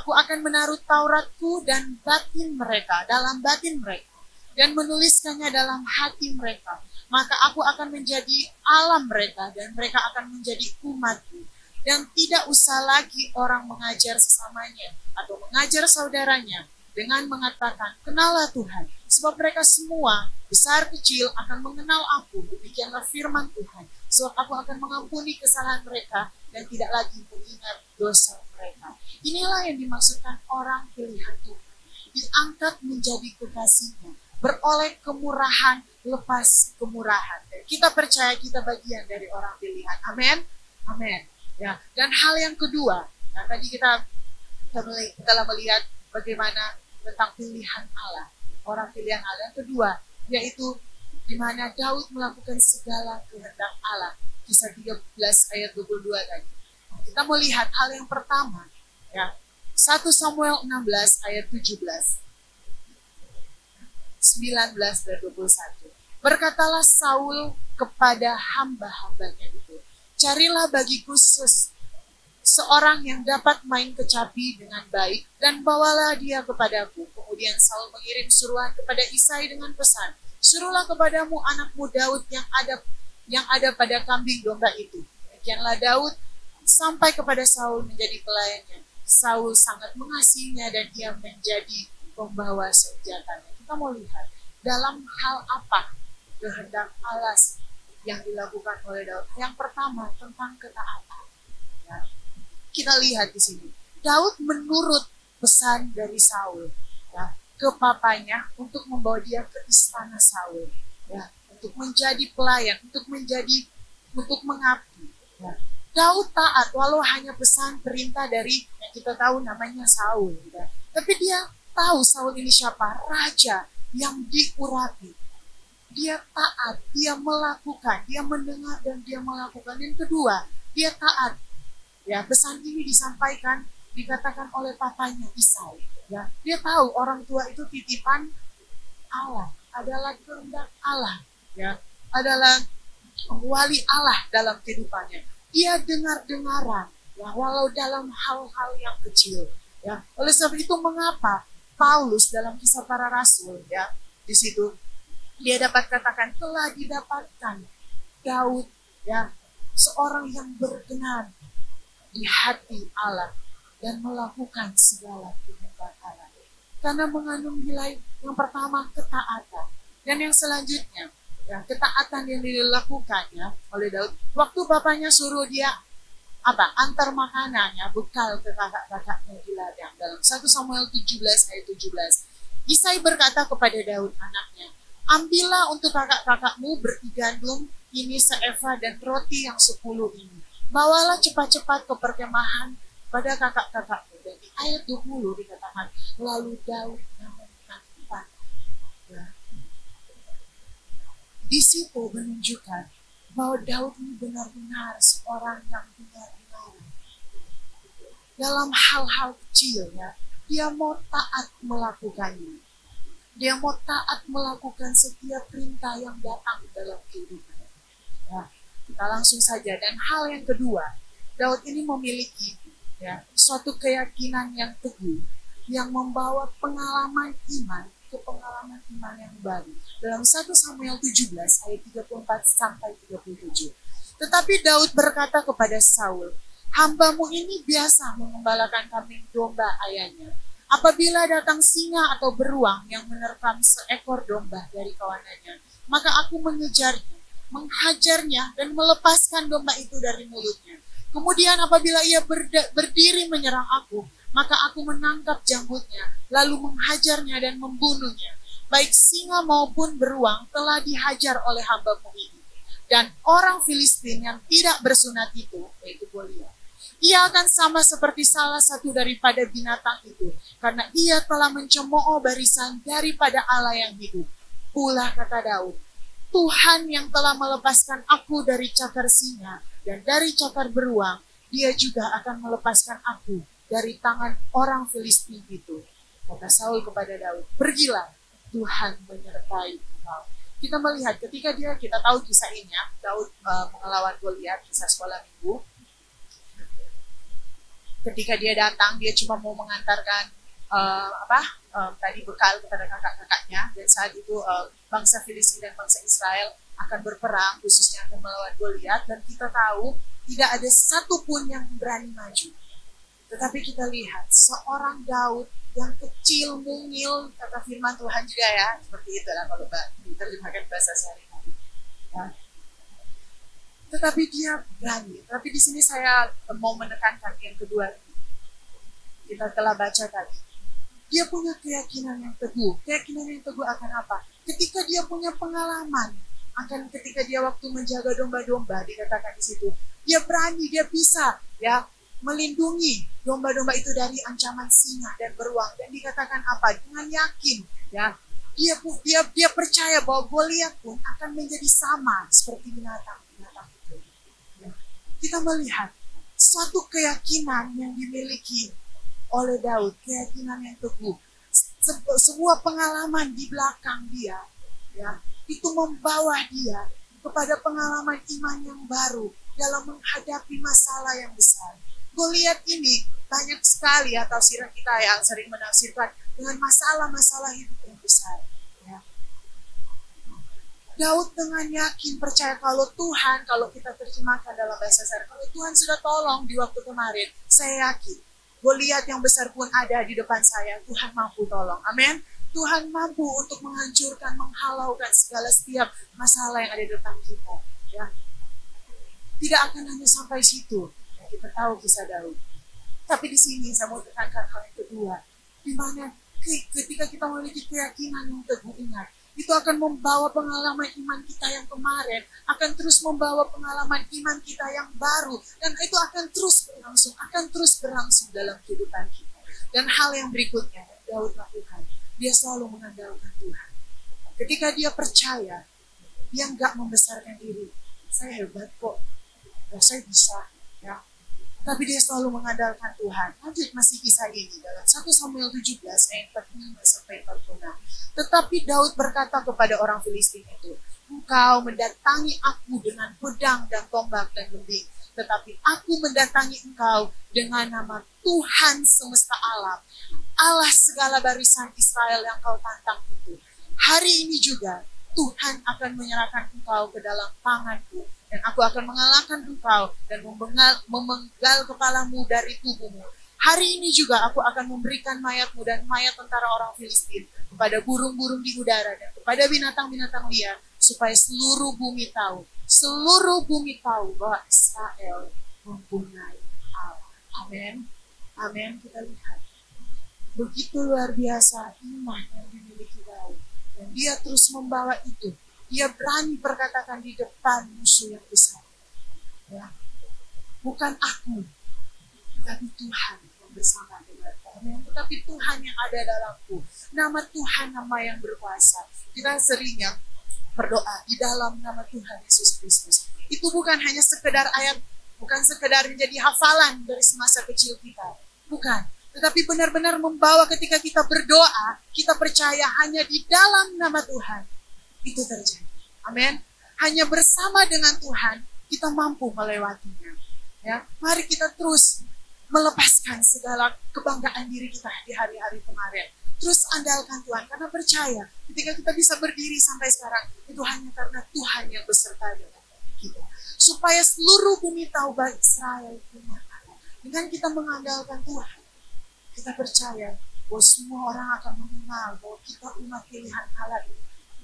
Aku akan menaruh Tauratku dan batin mereka, dalam batin mereka, dan menuliskannya dalam hati mereka. Maka aku akan menjadi Allah mereka, dan mereka akan menjadi umatku. Dan tidak usah lagi orang mengajar sesamanya atau mengajar saudaranya dengan mengatakan, kenallah Tuhan. Sebab mereka semua, besar kecil, akan mengenal aku. Demikianlah firman Tuhan. Sebab aku akan mengampuni kesalahan mereka dan tidak lagi mengingat dosa mereka. Inilah yang dimaksudkan orang pilihan Tuhan. Diangkat menjadi kekasihnya. Beroleh kemurahan, lepas kemurahan. Dan kita percaya kita bagian dari orang pilihan. Amin. Amin. Ya. Dan hal yang kedua, nah, tadi kita telah melihat bagaimana tentang pilihan Allah. Orang pilihan Allah. Yang kedua, yaitu di mana Daud melakukan segala kehendak Allah. Kisah 13 ayat 22 tadi. Kita melihat hal yang pertama, ya. 1 Samuel 16 ayat 17. 19 dan 21. Berkatalah Saul kepada hamba-hambanya itu, carilah bagiku seorang yang dapat main kecapi dengan baik dan bawalah dia kepadaku. Kemudian Saul mengirim suruhan kepada Isai dengan pesan, suruhlah kepadamu anakmu Daud yang ada pada kambing domba itu. Demikianlah Daud sampai kepada Saul menjadi pelayannya. Saul sangat mengasihinya dan ia menjadi pembawa senjatanya. Kita mau lihat dalam hal apa kehendak Allah yang dilakukan oleh Daud. Yang pertama tentang ketaatan. Ya. Kita lihat di sini. Daud menurut pesan dari Saul, ya, ke papanya untuk membawa dia ke istana Saul, ya, untuk menjadi pelayan, untuk mengabdi. Ya. Daud taat walau hanya pesan perintah dari yang kita tahu namanya Saul. Ya. Tapi dia tahu Saul ini siapa? Raja yang diurapi. Dia taat, dia melakukan, dia mendengar dan dia melakukan. Yang kedua, dia taat. Ya, pesan ini disampaikan, dikatakan oleh papanya Isai. Ya, dia tahu orang tua itu titipan Allah, adalah kehendak Allah, ya, adalah wali Allah dalam kehidupannya. Dia dengar-dengaran, ya, walau dalam hal-hal yang kecil. Ya, oleh sebab itu mengapa Paulus dalam Kisah Para Rasul, ya, di situ dia dapat katakan telah didapatkan Daud, ya, seorang yang berkenan di hati Allah dan melakukan segala kehendak Allah. Karena mengandung nilai yang pertama ketaatan dan yang selanjutnya, ya, ketaatan yang dilakukannya oleh Daud. Waktu bapaknya suruh dia antar makanannya, bekal ke kakak-kakaknya di ladang. Dalam 1 Samuel 17 ayat 17. Isai berkata kepada Daud anaknya, ambillah untuk kakak-kakakmu berti gandum ini seeva dan roti yang 10 ini. Bawalah cepat-cepat ke perkemahan pada kakak-kakakmu. Dan di ayat 20 dikatakan, lalu Daud melakukan. Ya. Di situ menunjukkan bahwa Daud ini benar-benar seorang yang benar-benar dalam hal-hal kecil, ya, dia mau taat melakukannya. Dia mau taat melakukan setiap perintah yang datang dalam kehidupan. Ya, kita langsung saja. Dan hal yang kedua, Daud ini memiliki, ya, suatu keyakinan yang teguh yang membawa pengalaman iman ke pengalaman iman yang baru. Dalam 1 Samuel 17 ayat 34 sampai 37. Tetapi Daud berkata kepada Saul, hambamu ini biasa mengembalakan kambing domba ayahnya. Apabila datang singa atau beruang yang menerkam seekor domba dari kawanannya, maka aku mengejarnya, menghajarnya dan melepaskan domba itu dari mulutnya. Kemudian apabila ia berdiri menyerang aku, maka aku menangkap janggutnya, lalu menghajarnya dan membunuhnya. Baik singa maupun beruang telah dihajar oleh hambamu ini. Dan orang Filistin yang tidak bersunat itu, yaitu Goliat, ia akan sama seperti salah satu daripada binatang itu, karena ia telah mencemooh barisan daripada Allah yang hidup. Pula kata Daud, Tuhan yang telah melepaskan aku dari cakar singa dan dari cakar beruang, dia juga akan melepaskan aku dari tangan orang Filistin itu. Kata Saul kepada Daud, pergilah, Tuhan menyertai engkau. Kita melihat ketika kita tahu kisah ini, ya, Daud melawan Goliat, kisah sekolah minggu. Ketika dia datang, dia cuma mau mengantarkan tadi bekal kepada kakak-kakaknya, dan saat itu bangsa Filistin dan bangsa Israel akan berperang, khususnya akan melawan Goliat, dan kita tahu tidak ada satupun yang berani maju. Tetapi kita lihat seorang Daud yang kecil, mungil, kata firman Tuhan juga ya, seperti itu lah kalau diterjemahkan bahasa sehari-hari. Ya. Tetapi dia berani. Tapi di sini saya mau menekankan yang kedua. Kita telah baca tadi. Dia punya keyakinan yang teguh. Keyakinan yang teguh akan apa? Ketika dia punya pengalaman, akan ketika dia waktu menjaga domba-domba, dikatakan di situ, dia berani, dia bisa, ya, melindungi domba-domba itu dari ancaman singa dan beruang. Dan dikatakan apa? Dengan yakin, ya, dia percaya bahwa Goliat pun akan menjadi sama seperti binatang itu. Ya. Kita melihat suatu keyakinan yang dimiliki oleh Daud, keyakinan yang teguh, sebuah pengalaman di belakang dia, ya, itu membawa dia kepada pengalaman iman yang baru dalam menghadapi masalah yang besar. Goliat ini banyak sekali ya tafsiran kita yang sering menafsirkan dengan masalah-masalah hidup yang besar. Ya. Daud dengan yakin percaya kalau Tuhan, kalau kita terjemahkan dalam bahasa sehari, kalau Tuhan sudah tolong di waktu kemarin, saya yakin Goliat yang besar pun ada di depan saya, Tuhan mampu tolong. Amin. Tuhan mampu untuk menghancurkan, menghalaukan segala setiap masalah yang ada di depan kita. Ya. Tidak akan hanya sampai situ. Ya, kita tahu kisah Daud. Tapi di sini saya mau tekankan hal yang kedua, di mana ketika kita memiliki keyakinan yang teguh, ingat, itu akan membawa pengalaman iman kita yang kemarin, akan terus membawa pengalaman iman kita yang baru, dan itu akan terus berlangsung dalam kehidupan kita. Dan hal yang berikutnya Daud lakukan, dia selalu mengandalkan Tuhan. Ketika dia percaya, dia nggak membesarkan diri. Saya hebat kok, ya, saya bisa, ya. Tapi dia selalu mengandalkan Tuhan. Lanjut masih kisah ini dalam 1 Samuel 17 ayat 45 sampai 46. Tetapi Daud berkata kepada orang Filistin itu, engkau mendatangi aku dengan pedang dan tombak dan lembing, tetapi aku mendatangi engkau dengan nama Tuhan semesta alam, Allah segala barisan Israel yang kau tantang itu. Hari ini juga Tuhan akan menyerahkan engkau ke dalam tanganku, dan aku akan mengalahkan engkau dan memenggal kepalamu dari tubuhmu. Hari ini juga aku akan memberikan mayatmu dan mayat tentara orang Filistin kepada burung-burung di udara dan kepada binatang-binatang liar, supaya seluruh bumi tahu bahwa Israel mempunyai Allah. Amin. Amin. Kita lihat begitu luar biasa iman yang dimiliki Daud, dan dia terus membawa itu. Dia berani perkatakan di depan musuh yang besar. Ya. Bukan aku, tapi Tuhan yang bersama denganku. Tetapi Tuhan yang ada dalamku. Nama Tuhan, nama yang berkuasa. Kita seringnya berdoa di dalam nama Tuhan Yesus Kristus. Itu bukan hanya sekedar ayat, bukan sekedar menjadi hafalan dari semasa kecil kita. Bukan. Tetapi benar-benar membawa ketika kita berdoa, kita percaya hanya di dalam nama Tuhan itu terjadi. Amin. Hanya bersama dengan Tuhan kita mampu melewatinya. Ya, mari kita terus melepaskan segala kebanggaan diri kita di hari-hari kemarin. Terus andalkan Tuhan, karena percaya ketika kita bisa berdiri sampai sekarang, itu hanya karena Tuhan yang beserta dengan kita. Supaya seluruh bumi tahu bahwa Israel punya Allah. Dengan kita mengandalkan Tuhan, kita percaya bahwa semua orang akan mengenal bahwa kita umat pilihan Allah ini.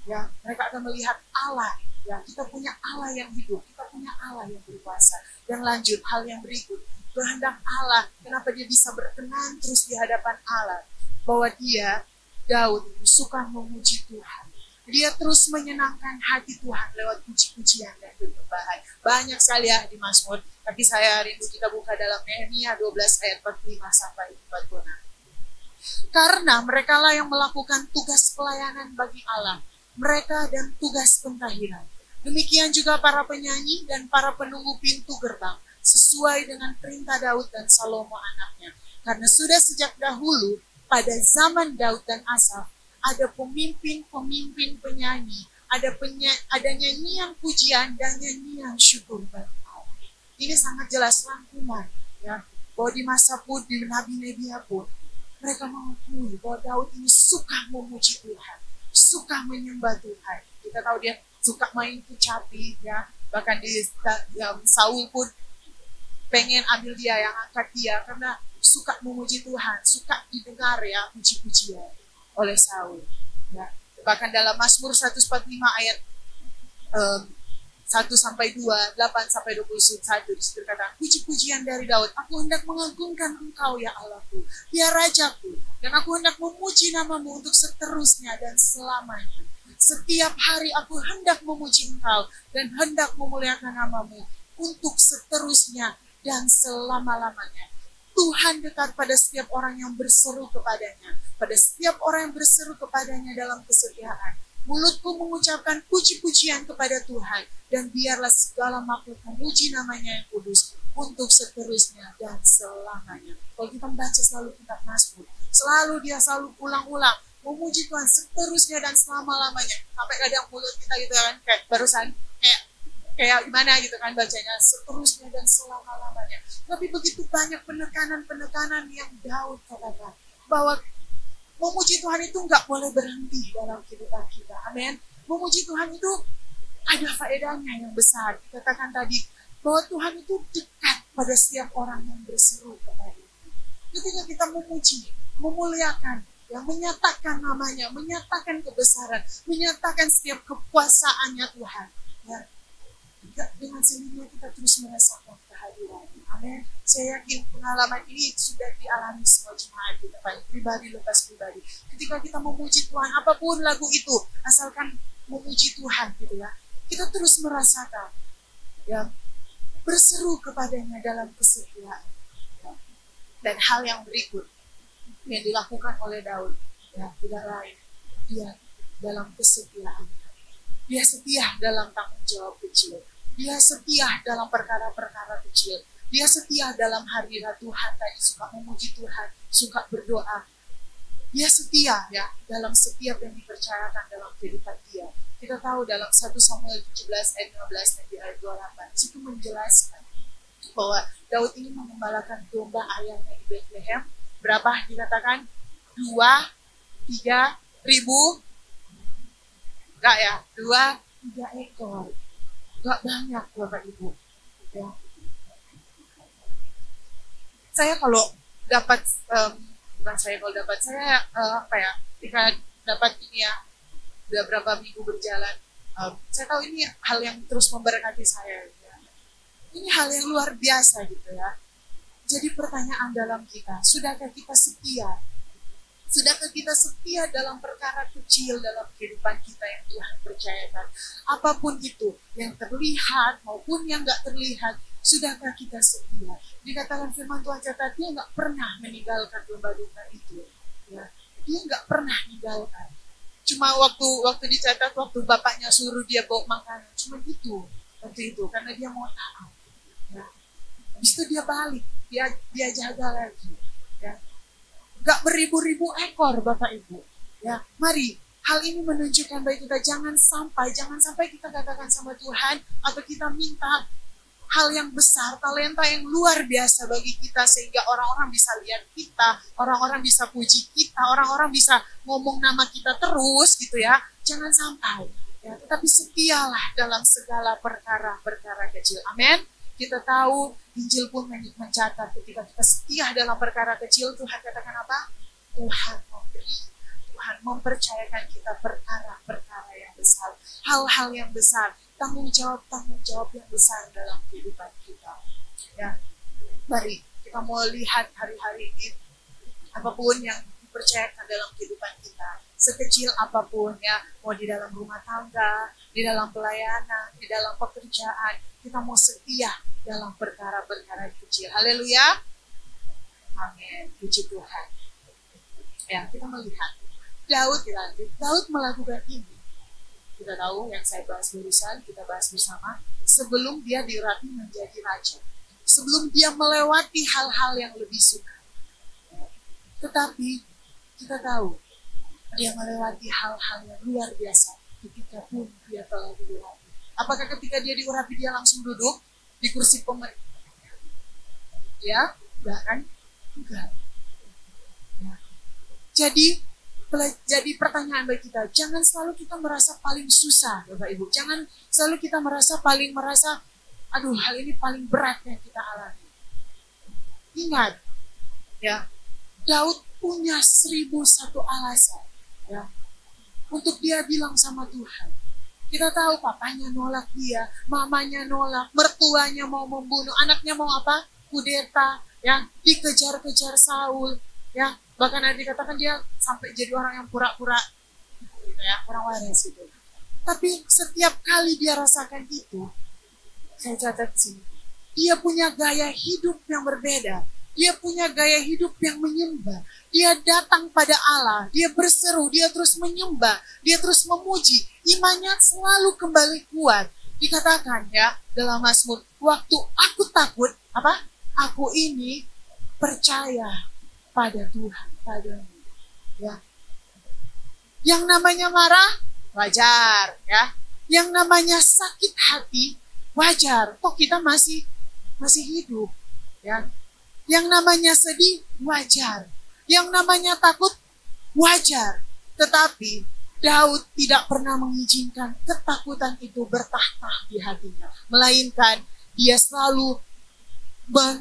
Ya, mereka akan melihat Allah. Ya, kita punya Allah yang hidup, kita punya Allah yang berkuasa. Dan lanjut hal yang berikut, kehendak Allah, kenapa dia bisa berkenan terus di hadapan Allah, bahwa dia, Daud, suka memuji Tuhan. Dia terus menyenangkan hati Tuhan lewat puji-pujian dan penyembahan. Banyak sekali ya di Mazmur, tapi saya rindu kita buka dalam Nehemia 12 ayat 45 sampai 46. Karena merekalah yang melakukan tugas pelayanan bagi Allah, mereka dan tugas pentahiran. Demikian juga para penyanyi dan para penunggu pintu gerbang, sesuai dengan perintah Daud dan Salomo anaknya. Karena sudah sejak dahulu, pada zaman Daud dan Asaf, ada pemimpin-pemimpin penyanyi, ada nyanyian pujian dan nyanyian syukur bagi Allah. Ini sangat jelas rangkuman, ya, bahwa di masa pun, di Nabi-Nabi pun, mereka mengakui bahwa Daud ini suka memuji Tuhan, suka menyembah Tuhan. Kita tahu dia suka main kecapi, ya. Bahkan Saul pun pengen ambil dia, yang angkat dia, karena suka memuji Tuhan, suka didengar ya puji-pujian oleh Saul. Ya. Bahkan dalam Mazmur 145 ayat 1-2, 8-21 disitu kata, puji-pujian dari Daud, aku hendak mengagungkan Engkau ya Allahku, ya Rajaku, dan aku hendak memuji namamu untuk seterusnya dan selamanya. Setiap hari aku hendak memuji Engkau dan hendak memuliakan namamu untuk seterusnya dan selama-lamanya. Tuhan dekat pada setiap orang yang berseru kepadanya, pada setiap orang yang berseru kepadanya dalam kesetiaan. Mulutku mengucapkan puji-pujian kepada Tuhan, dan biarlah segala makhluk memuji namanya yang kudus untuk seterusnya dan selamanya. Kalau kita membaca selalu kitab Mazmur, selalu dia selalu ulang-ulang memuji Tuhan seterusnya dan selama-lamanya. Sampai kadang mulut kita gitu kan, kayak barusan kayak gimana gitu kan bacanya, seterusnya dan selama-lamanya. Tapi begitu banyak penekanan-penekanan yang Daud katakan, bahwa memuji Tuhan itu nggak boleh berhenti dalam kehidupan kita. Amin. Memuji Tuhan itu ada faedahnya yang besar. Dikatakan tadi bahwa Tuhan itu dekat pada setiap orang yang berseru kepadanya. Ketika kita memuji, memuliakan, yang menyatakan namanya, menyatakan kebesaran, menyatakan setiap kekuasaannya Tuhan. Ya. Dengan sendirinya kita terus merasakan kehadiran. Amin. Saya yakin pengalaman ini sudah dialami semua jemaat kita, baik pribadi lepas pribadi. Ketika kita memuji Tuhan, apapun lagu itu, asalkan memuji Tuhan gitu ya, kita terus merasakan ya, berseru kepadanya dalam kesetiaan. Ya. Dan hal yang berikut yang dilakukan oleh Daud, ya, tidak lain, dia dalam kesetiaan. Dia setia dalam tanggung jawab kecil. Dia setia dalam perkara-perkara kecil. Dia setia dalam hadirat Tuhan, tadi suka memuji Tuhan, suka berdoa. Dia setia ya dalam setiap yang dipercayakan dalam kehidupan dia. Kita tahu dalam 1 Samuel 17 ayat 15 dan di ayat 28, situ menjelaskan bahwa Daud ini mengembalakan domba ayamnya di Bethlehem. Berapa dikatakan? 2-3 ribu? Enggak ya? 2-3 ekor. Enggak banyak Bapak Ibu. Ya. Saya kalau dapat saya ketika dapat ini ya, udah berapa minggu berjalan, saya tahu ini hal yang terus memberkati saya ya. Ini hal yang luar biasa gitu ya. Jadi pertanyaan dalam kita, sudahkah kita setia? Sudahkah kita setia dalam perkara kecil dalam kehidupan kita yang Tuhan percayakan? Apapun itu, yang terlihat maupun yang gak terlihat, sudahkah kita setia? Dikatakan firman Tuhan catat, dia nggak pernah meninggalkan domba-domba itu. Ya. Dia nggak pernah meninggalkan. Cuma waktu dicatat, waktu bapaknya suruh dia bawa makanan, cuma gitu waktu itu, karena dia mau taat. Ya. Habis itu dia balik, dia jaga lagi. Ya. Nggak beribu-ribu ekor Bapak Ibu. Ya, mari. Hal ini menunjukkan bahwa kita jangan sampai kita katakan sama Tuhan atau kita minta hal yang besar, talenta yang luar biasa bagi kita sehingga orang-orang bisa lihat kita, orang-orang bisa puji kita, orang-orang bisa ngomong nama kita terus gitu ya. Jangan sampai. Ya, tetapi setialah dalam segala perkara-perkara kecil. Amin. Kita tahu Injil pun mencatat ketika kita setia dalam perkara kecil, Tuhan katakan apa? Tuhan memberi. Tuhan mempercayakan kita perkara-perkara yang besar, hal-hal yang besar, tanggung jawab yang besar dalam kehidupan kita. Ya, mari kita mau lihat hari-hari ini apapun yang dipercayakan dalam kehidupan kita, sekecil apapun ya, mau di dalam rumah tangga, di dalam pelayanan, di dalam pekerjaan, kita mau setia dalam perkara-perkara kecil. Haleluya. Amin. Puji Tuhan. Ya, kita melihat Daud melakukan ini. Kita tahu yang saya bahas barusan, kita bahas bersama, sebelum dia diurapi menjadi raja. Sebelum dia melewati hal-hal yang lebih suka. Tetapi kita tahu, dia melewati hal-hal yang luar biasa ketika pun dia telah diurapi. Apakah ketika dia diurapi dia langsung duduk di kursi pemerintah? Ya, Enggak kan? Enggak. Ya. Jadi pertanyaan bagi kita, jangan selalu kita merasa paling susah, Bapak Ibu. Jangan selalu kita merasa, aduh hal ini paling berat yang kita alami. Ingat, ya, Daud punya 1001 alasan, ya, untuk dia bilang sama Tuhan. Kita tahu papanya nolak dia, mamanya nolak, mertuanya mau membunuh, anaknya mau apa? Kudeta, ya, dikejar-kejar Saul, ya. Bahkan ada dikatakan dia sampai jadi orang yang pura-pura, gitu ya, orang waras gitu. Tapi setiap kali dia rasakan itu, saya catat sini, dia punya gaya hidup yang berbeda. Dia punya gaya hidup yang menyembah. Dia datang pada Allah, dia berseru, dia terus menyembah, dia terus memuji. Imannya selalu kembali kuat. Dikatakan ya dalam Mazmur, waktu aku takut, apa? Aku ini percaya pada Tuhan, padamu. Ya. Yang namanya marah, wajar, ya. Yang namanya sakit hati, wajar. Kok kita masih hidup, ya. Yang namanya sedih, wajar. Yang namanya takut, wajar. Tetapi Daud tidak pernah mengizinkan ketakutan itu bertahta di hatinya. Melainkan dia selalu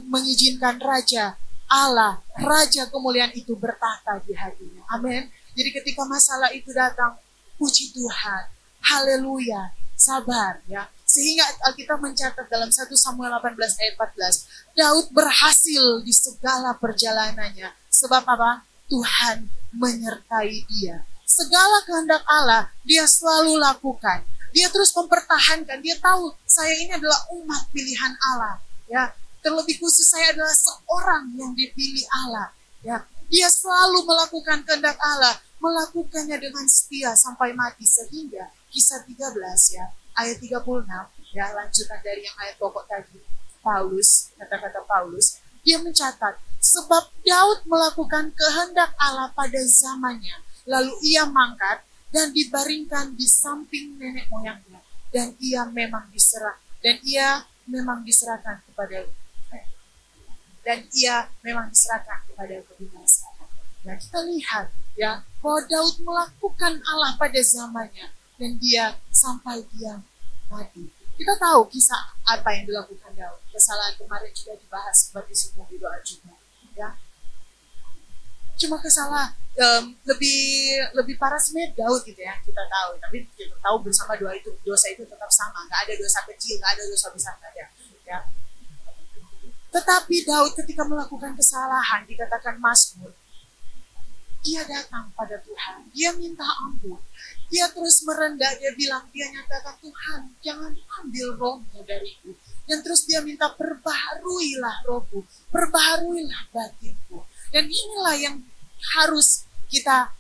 mengizinkan Raja Allah, Raja kemuliaan itu bertahta di hatinya. Amin. Jadi ketika masalah itu datang, puji Tuhan. Haleluya. Sabar ya. Sehingga kita mencatat dalam 1 Samuel 18 ayat 14, Daud berhasil di segala perjalanannya. Sebab apa? Tuhan menyertai dia. Segala kehendak Allah dia selalu lakukan. Dia terus mempertahankan. Dia tahu saya ini adalah umat pilihan Allah. Ya, terlebih khusus saya adalah seorang yang dipilih Allah. Ya, dia selalu melakukan kehendak Allah, melakukannya dengan setia sampai mati. Sehingga Kisah 13 ya. Ayat 36, ya lanjutan dari yang ayat pokok tadi, Paulus, kata-kata Paulus, dia mencatat, sebab Daud melakukan kehendak Allah pada zamannya, lalu ia mangkat dan dibaringkan di samping nenek moyangnya, dan ia memang diserahkan kepada kebinasaan. Nah kita lihat ya bahwa Daud melakukan Allah pada zamannya, dan dia sampai dia mati. Kita tahu kisah apa yang dilakukan Daud. Kesalahan kemarin juga dibahas seperti sebuah doa juga. Ya. Cuma kesalahan lebih parah sebenarnya Daud gitu ya, kita tahu. Tapi kita tahu bersama dosa itu tetap sama. Nggak ada dosa kecil, nggak ada dosa besar, nggak ada. Ya. Tetapi Daud ketika melakukan kesalahan, dikatakan Mazmur, dia datang pada Tuhan, dia minta ampun. Dia terus merendah, dia bilang, dia nyatakan, Tuhan, jangan ambil rohmu dariku. Dan terus dia minta, perbaharuilah rohku, perbaharuilah batinku. Dan inilah yang harus kita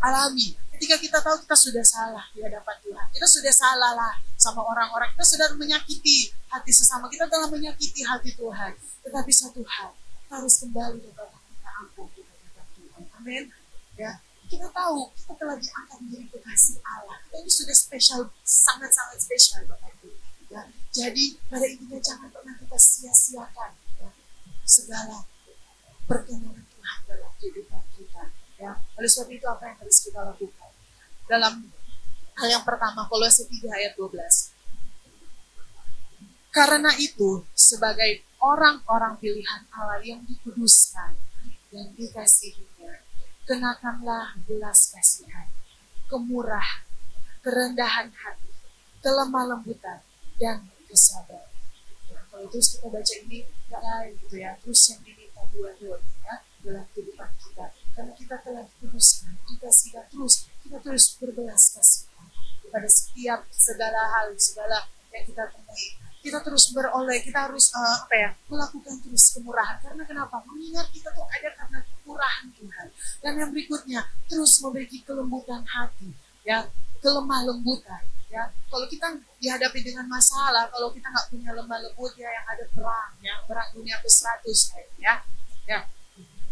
alami. Ketika kita tahu kita sudah salah di hadapan Tuhan. Kita sudah salah lah sama orang-orang. Kita sudah menyakiti hati sesama. Kita telah menyakiti hati Tuhan. Tetapi satu hal, kita harus kembali kepada minta ampun kepada Tuhan. Amin. Ya. Kita tahu kita telah diangkat menjadi kekasih Allah. Kita ini sudah spesial, sangat-sangat spesial Bapak Ibu. Ya, jadi pada intinya jangan pernah kita sia-siakan ya, segala perkenan Tuhan dalam kehidupan kita. Ya, oleh sebab itu apa yang harus kita lakukan? Dalam hal yang pertama, Kolose 3 ayat 12. Karena itu, sebagai orang-orang pilihan Allah yang dikuduskan dan dikasihinya, kenakanlah belas kasihan, kemurahan, kerendahan hati, kelemah lembutan, dan kesabaran. Nah, kalau terus kita baca ini, gak lain gitu ya, terus yang diminta buat ya, dalam kehidupan kita. Karena kita telah dikuduskan, dikasihkan terus, kita terus berbelas kasihan kepada setiap segala hal, segala yang kita temui. Kita terus beroleh, kita harus melakukan terus kemurahan. Karena kenapa? Mengingat kita tuh ada karena kemurahan Tuhan. Dan yang berikutnya, terus memiliki kelembutan hati, ya, kelemah lembutan. Ya, kalau kita dihadapi dengan masalah, kalau kita nggak punya lemah lembut, ya yang ada perang, ya, perang dunia ke-100, ya,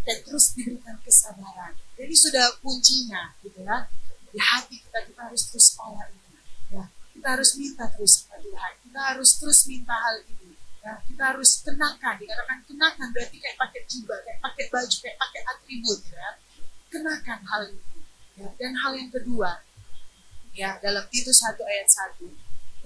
dan terus diberikan kesabaran. Jadi sudah kuncinya, gitu ya. Di hati kita harus terus olah ini, ya. Kita harus minta terus sama Tuhan. Kita harus terus minta hal ini. Ya, kita harus kenakan, dikatakan kenakan berarti kayak pakai jubah, kayak pakai baju, kayak pakai atribut, ya. Kenakan hal itu. Ya. Dan hal yang kedua, ya, dalam Titus 1 ayat 1,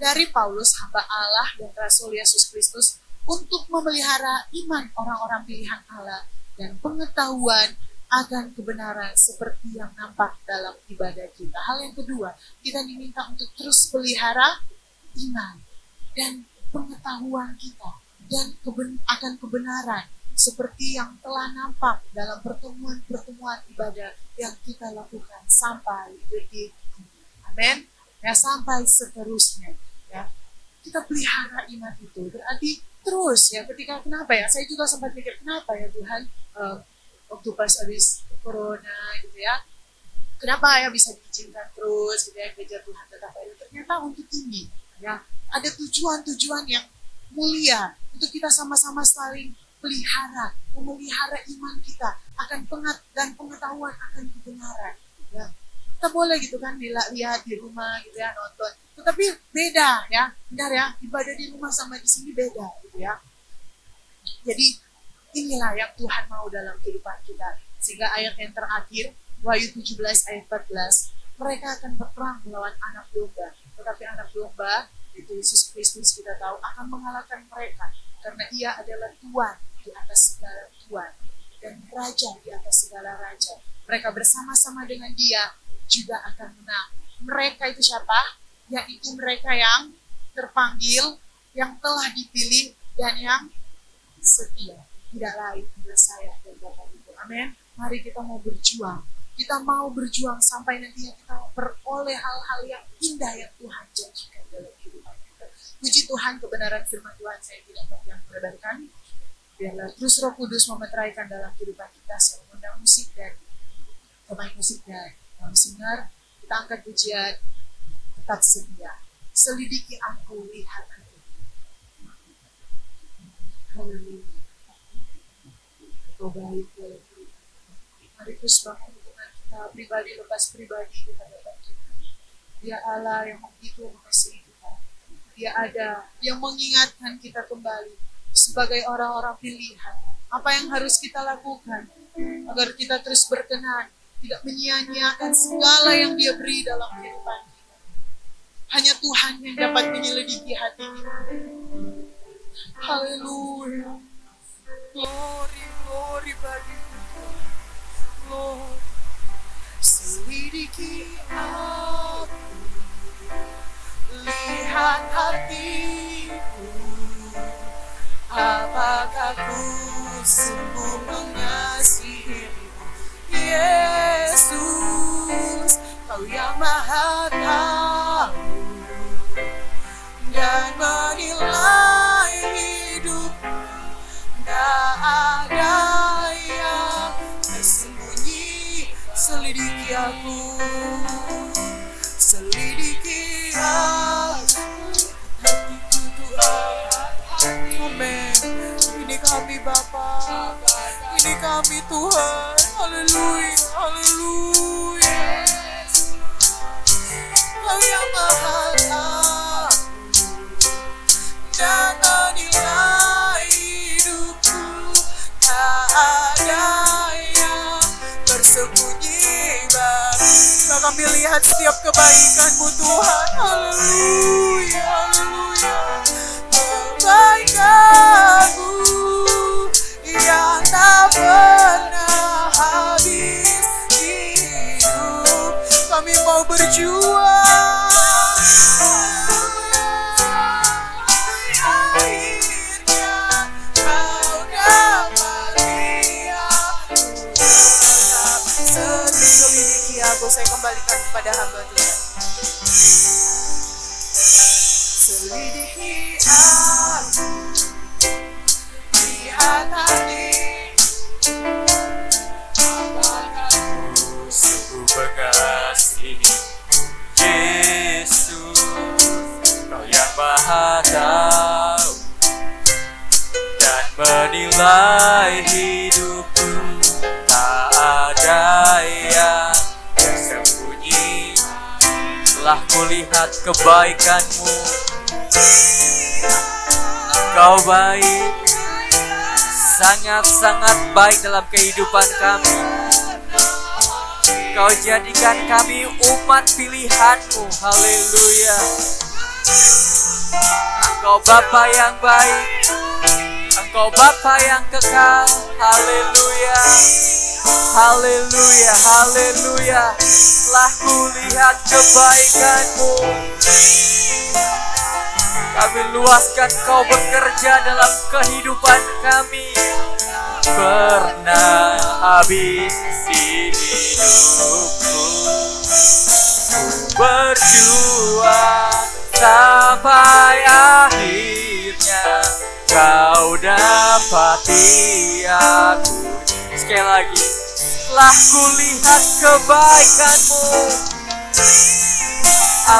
dari Paulus hamba Allah dan Rasul Yesus Kristus untuk memelihara iman orang-orang pilihan Allah dan pengetahuan akan kebenaran seperti yang nampak dalam ibadah kita. Hal yang kedua, kita diminta untuk terus pelihara iman dan pengetahuan kita dan akan kebenaran seperti yang telah nampak dalam pertemuan-pertemuan ibadah yang kita lakukan sampai detik ini. Amin. Ya, sampai seterusnya. Ya, kita pelihara iman itu berarti terus ya. Ketika kenapa ya? Saya juga sempat mikir kenapa ya Tuhan waktu pas habis corona gitu ya. Kenapa ya bisa diizinkan terus gitu ya gereja Tuhan tetap ada? Ternyata untuk ini ya. Ada tujuan-tujuan yang mulia untuk kita sama-sama saling pelihara, memelihara iman kita akan dan pengetahuan akan kebenaran. Ya. Kita boleh gitu kan lihat di rumah gitu ya, nonton. Tetapi beda ya, benar ya, ibadah di rumah sama di sini beda gitu ya. Jadi inilah yang Tuhan mau dalam kehidupan kita. Sehingga ayat yang terakhir, Wahyu 17 ayat 14, mereka akan berperang melawan anak domba. Tetapi anak domba itu Yesus Kristus kita tahu akan mengalahkan mereka karena ia adalah Tuhan di atas segala Tuhan dan Raja di atas segala Raja. Mereka bersama-sama dengan dia juga akan menang. Mereka itu siapa? Yaitu mereka yang terpanggil, yang telah dipilih dan yang setia. Tidak lain adalah saya dan Bapak Ibu. Amin. Mari kita mau berjuang. Kita mau berjuang sampai nantinya kita memperoleh hal-hal yang indah yang Tuhan janjikan dalam kehidupan kita. Puji Tuhan, kebenaran firman Tuhan saya tidak yang meredarkan. Biarlah terus Roh Kudus memeteraikan dalam kehidupan kita. Saya mengundang musik dan pemain musik dan singer. Kita angkat pujian, tetap setia. Selidiki aku, lihat aku. Haleluya. Kau baik dalam kehidupan. Mari terus bangun hubungan kita pribadi lepas pribadi kita dapat Tuhan. Dia Allah yang begitu mengasihi kita. Dia ada yang mengingatkan kita kembali sebagai orang-orang pilihan. Apa yang harus kita lakukan agar kita terus berkenan, tidak menyia-nyiakan segala yang Dia beri dalam kehidupan kita. Hanya Tuhan yang dapat menyelidiki hati kita. Haleluya. Glory, glory bagi Tuhan. Lord, selidiki aku, lihat hatiku, apakah ku sungguh mengasihimu, Yesus, Kau yang Maha Tahu dan menilai hidupku, tak ada yang tersembunyi. Selidiki aku, selidiki aku, hatiku Tuhan. Amin. Ini kami Bapa, ini kami Tuhan. Haleluya, haleluya. Kau yang Maha Tahu dan menilai hidupku, tak ada yang tersembunyi bagi kami lihat setiap kebaikan-Mu Tuhan. Haleluya, haleluya. Kebaikan-Mu yang tak pernah habis hidup. Kami mau berjuang. Saya kembalikan kepada hamba Tuhan. Selidiki aku, lihat hati, apakah ku sungguh mengasihi Yesus, Kau yang Maha Tahu dan menilai hidupku, tak ada yang tersembunyi. Telah kulihat kebaikan-Mu, Engkau baik, sangat-sangat baik dalam kehidupan kami. Kau jadikan kami umat pilihan-Mu. Haleluya. Engkau Bapa yang baik, Engkau Bapa yang kekal. Haleluya. Haleluya, haleluya. Telah kulihat kebaikan-Mu. Kami luaskan Kau bekerja dalam kehidupan kami. Pernah habis di hidupku, ku berjuang sampai akhirnya Kau dapati aku. Sekali lagi, telah kulihat kebaikan-Mu.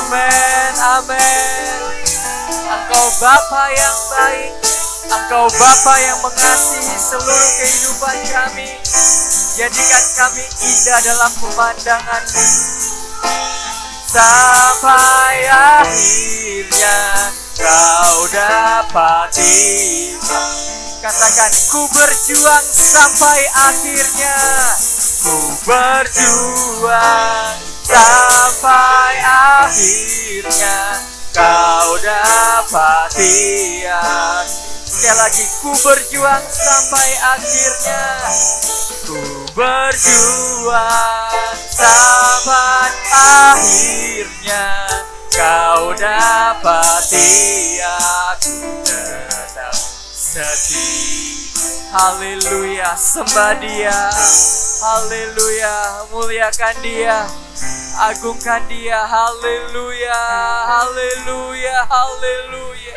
Amin, amin. Engkau Bapa yang baik, Engkau Bapa yang mengasihi seluruh kehidupan kami. Jadikan kami indah dalam pemandangan-Mu. Sampai akhirnya Kau dapati. Katakan, ku berjuang sampai akhirnya. Ku berjuang sampai akhirnya Kau dapati. Sekali lagi, ku berjuang sampai akhirnya. Ku berjuang sampai akhirnya Kau dapati. Aku tetap setia. Haleluya, sembah Dia. Haleluya, muliakan Dia, agungkan Dia. Haleluya, haleluya, haleluya.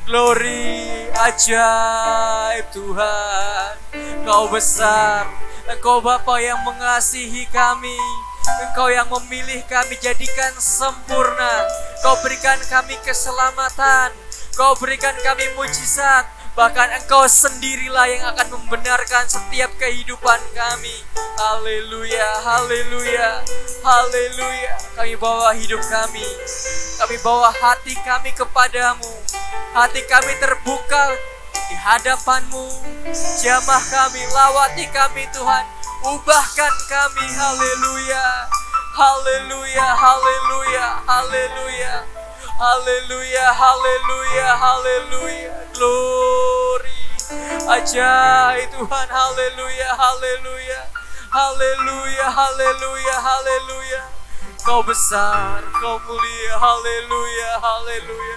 Glory, ajaib Tuhan. Engkau besar, Engkau Bapa yang mengasihi kami. Engkau yang memilih kami jadikan sempurna. Kau berikan kami keselamatan. Kau berikan kami mujizat. Bahkan Engkau sendirilah yang akan membenarkan setiap kehidupan kami. Haleluya, haleluya, haleluya. Kami bawa hidup kami, kami bawa hati kami kepadamu. Hati kami terbuka di hadapan-Mu. Jamah kami, lawati kami Tuhan. Ubahkan kami. Haleluya, haleluya, haleluya, haleluya. Haleluya, haleluya, haleluya. Glory, ajaib Tuhan. Haleluya, haleluya, haleluya, haleluya, haleluya. Kau besar, Kau mulia. Haleluya, haleluya.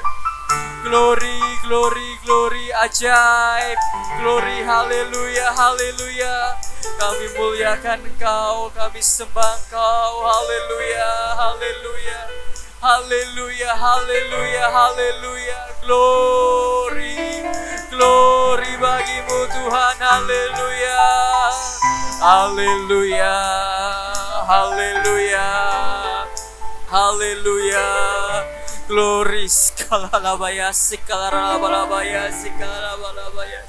Glory, glory, glory, ajaib. Glory, haleluya, haleluya. Kami muliakan Engkau, kami sembah Engkau. Haleluya, haleluya. Haleluya, haleluya, haleluya. Glory, glory bagi-Mu Tuhan. Haleluya, haleluya, haleluya, haleluya. Glory, skalalabaya, sikalabalabaya, sikalabalabaya.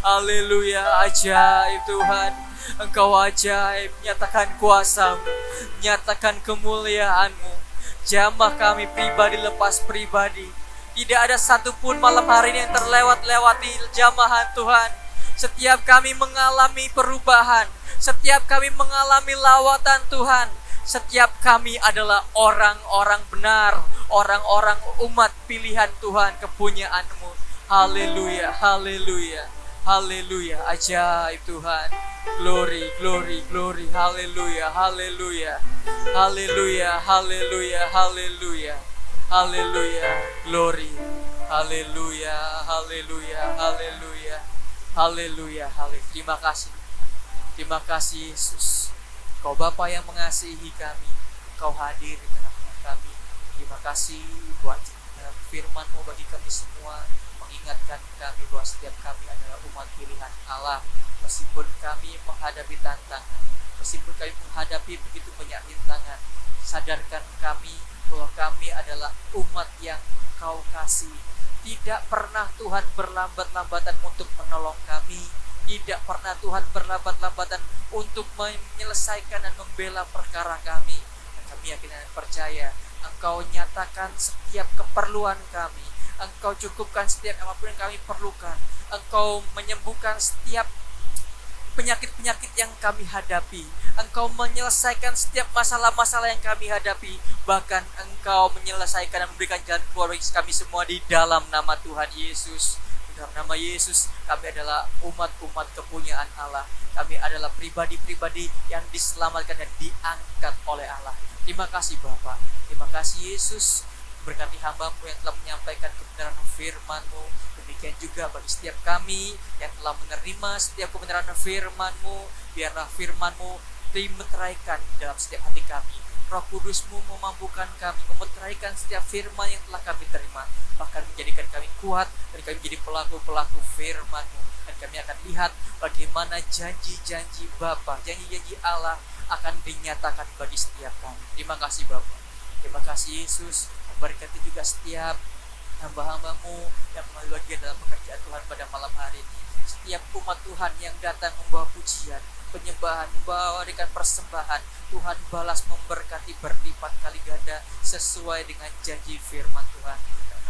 Haleluya, ajaib Tuhan. Engkau ajaib, nyatakan kuasa-Mu, nyatakan kemuliaan-Mu. Jamah kami pribadi lepas pribadi. Tidak ada satupun malam hari ini yang terlewat-lewati jamahan Tuhan. Setiap kami mengalami perubahan, setiap kami mengalami lawatan Tuhan. Setiap kami adalah orang-orang benar, orang-orang umat pilihan Tuhan, kepunyaan-Mu. Haleluya, haleluya, haleluya, ajaib Tuhan. Glory, glory, glory, haleluya, haleluya. Haleluya, haleluya, haleluya, haleluya, glory, haleluya, haleluya, haleluya, haleluya, haleluya. Terima kasih Yesus. Kau Bapa yang mengasihi kami, Kau hadir di tengah-tengah kami. Terima kasih buat firman-Mu bagi kami semua, mengingatkan kami bahwa setiap kami adalah umat pilihan Allah. Meskipun kami menghadapi tantangan, meskipun kami menghadapi begitu banyak rintangan, sadarkan kami bahwa kami adalah umat yang Kau kasih. Tidak pernah Tuhan berlambat-lambatan untuk menolong kami. Tidak pernah Tuhan berlambat-lambatan untuk menyelesaikan dan membela perkara kami. Dan kami yakin dan percaya Engkau nyatakan setiap keperluan kami. Engkau cukupkan setiap apapun yang kami perlukan. Engkau menyembuhkan setiap penyakit-penyakit yang kami hadapi. Engkau menyelesaikan setiap masalah-masalah yang kami hadapi. Bahkan Engkau menyelesaikan dan memberikan jalan keluar bagi kami semua di dalam nama Tuhan Yesus. Di dalam nama Yesus, kami adalah umat-umat kepunyaan Allah. Kami adalah pribadi-pribadi yang diselamatkan dan diangkat oleh Allah. Terima kasih Bapa. Terima kasih Yesus. Berkati hamba-Mu yang telah menyampaikan kebenaran firman-Mu. Demikian juga bagi setiap kami yang telah menerima setiap kebenaran firman-Mu. Biarlah firman-Mu dimeteraikan dalam setiap hati kami. Roh Kudus-Mu memampukan kami memeteraikan setiap firman yang telah kami terima. Bahkan menjadikan kami kuat dan kami menjadi pelaku-pelaku firman-Mu. Dan kami akan lihat bagaimana janji-janji Bapa, janji-janji Allah akan dinyatakan bagi setiap kami. Terima kasih Bapa. Terima kasih Yesus. Berkati juga setiap hamba-hamba-Mu yang mengambil bagian dalam pekerjaan Tuhan pada malam hari ini. Setiap umat Tuhan yang datang membawa pujian, penyembahan, memberikan persembahan, Tuhan balas memberkati berlipat kali ganda sesuai dengan janji firman Tuhan.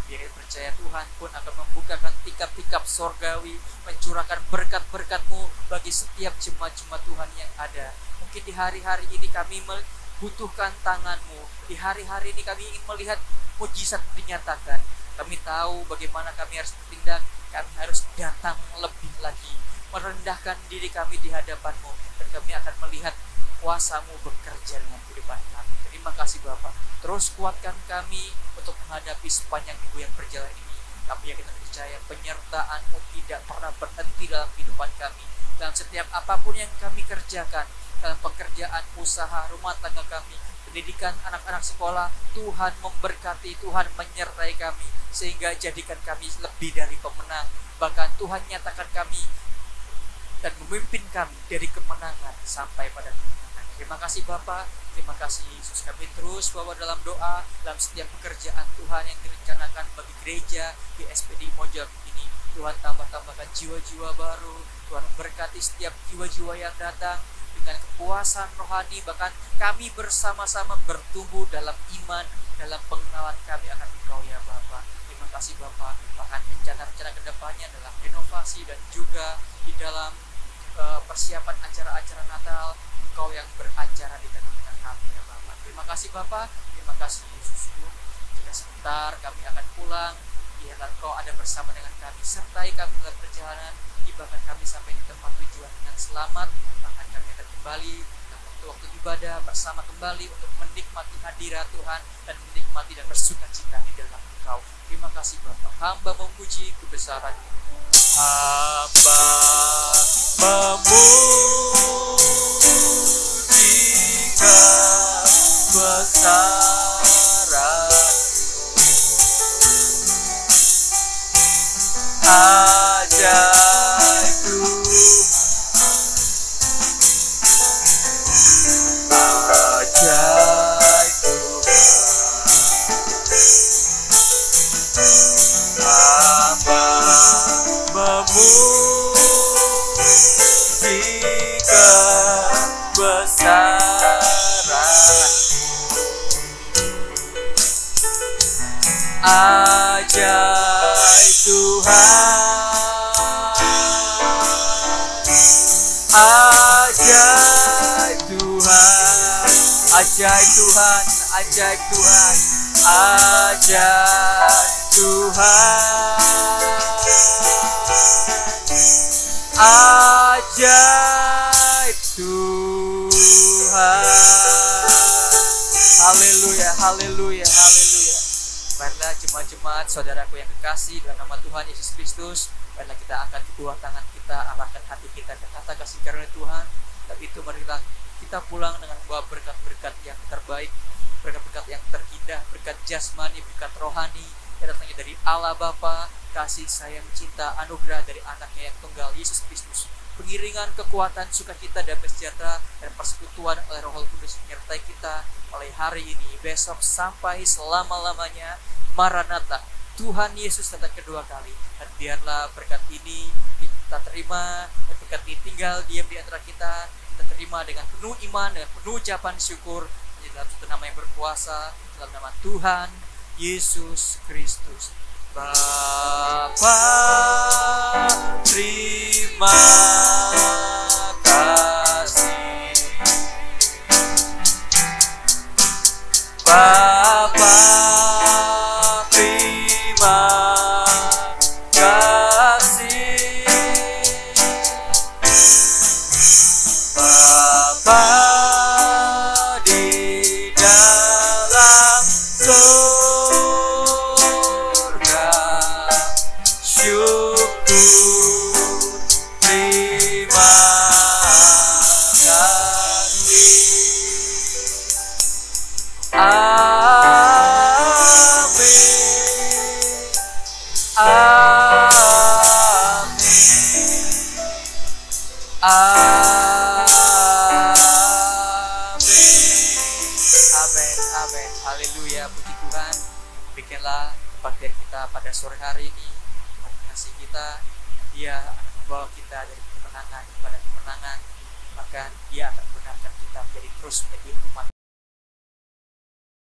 Biar percaya Tuhan pun akan membukakan tikap-tikap sorgawi, mencurahkan berkat-berkat-Mu bagi setiap jemaat-jemaat Tuhan yang ada. Mungkin di hari-hari ini kami butuhkan tangan-Mu. Di hari-hari ini kami ingin melihat mujizat dinyatakan. Kami tahu bagaimana kami harus bertindak. Kami harus datang lebih lagi, merendahkan diri kami di hadapan-Mu, dan kami akan melihat kuasa-Mu bekerja dengan kehidupan kami. Terima kasih Bapak. Terus kuatkan kami untuk menghadapi sepanjang minggu yang berjalan ini. Kami yakin dan percaya penyertaan-Mu tidak pernah berhenti dalam kehidupan kami. Dalam setiap apapun yang kami kerjakan, dalam pekerjaan, usaha, rumah tangga kami, pendidikan anak-anak sekolah, Tuhan memberkati, Tuhan menyertai kami, sehingga jadikan kami lebih dari pemenang. Bahkan Tuhan nyatakan kami dan memimpin kami dari kemenangan sampai pada kemenangan. Terima kasih Bapa, terima kasih Yesus. Kami terus bawa dalam doa dalam setiap pekerjaan Tuhan yang direncanakan bagi gereja di SPD Mojang ini. Tuhan tambahkan jiwa-jiwa baru, Tuhan berkati setiap jiwa-jiwa yang datang dengan kepuasan rohani. Bahkan kami bersama-sama bertumbuh dalam iman, dalam pengenalan kami akan Engkau ya Bapa. Terima kasih Bapa. Bahkan rencana-rencana kedepannya adalah renovasi dan juga di dalam persiapan acara-acara Natal, Engkau yang beracara di tengah-tengah kami ya Bapa. Terima kasih Bapa. Terima kasih Yesusku. Jika sebentar kami akan pulang, biarlah Engkau ada bersama dengan kami, sertai kami dalam perjalanan, bahkan kami sampai di tempat tujuan dengan selamat. Bahkan kami akan kembali dalam waktu-waktu ibadah bersama kembali untuk menikmati hadirat Tuhan dan menikmati dan bersuka cita di dalam Engkau. Terima kasih Bapa. Hamba memuji kebesaran-Mu. Hamba memuji kebesaran-Mu. Ajaib Tuhan, ajaib Tuhan. Hamba memuji kebesaran-Mu. Ajaib Tuhan, ajaib Tuhan, ajaib Tuhan, ajaib Tuhan, ajaib Tuhan, ajaib Tuhan. Haleluya, haleluya, haleluya. Marilah jemaat-jemaat saudaraku yang kekasih dalam nama Tuhan Yesus Kristus, marilah kita angkat kedua tangan kita, arahkan hati kita ke kata kasih karunia Tuhan. Dan itu marilah kita pulang dengan membawa berkat-berkat yang terbaik, berkat-berkat yang terindah, berkat jasmani, berkat rohani yang datangnya dari Allah Bapa, kasih sayang, cinta, anugerah dari anaknya yang tunggal Yesus Kristus, pengiringan, kekuatan, sukacita, damai sejahtera, dan persekutuan oleh Roh Kudus menyertai kita oleh hari ini, besok, sampai selama-lamanya. Maranatha, Tuhan Yesus datang kedua kali. Dan biarlah berkat ini kita terima, dan berkat ini tinggal diam di antara kita. Kita terima dengan penuh iman, dengan penuh ucapan syukur, dalam satu nama yang berkuasa, dalam nama Tuhan Yesus Kristus. Bapa, terima kasih. Bapa, terima kasih. Bapa di dalam surga, syukur, terima kasih. Amin. Amin. Amin. Amin. Haleluya. Puji Tuhan. Demikianlah kebaktian kita pada sore hari ini. Kasih kita, Dia membawa kita dari kemenangan kepada kemenangan. Bahkan Dia akan membenarkan kita menjadi terus menjadi umat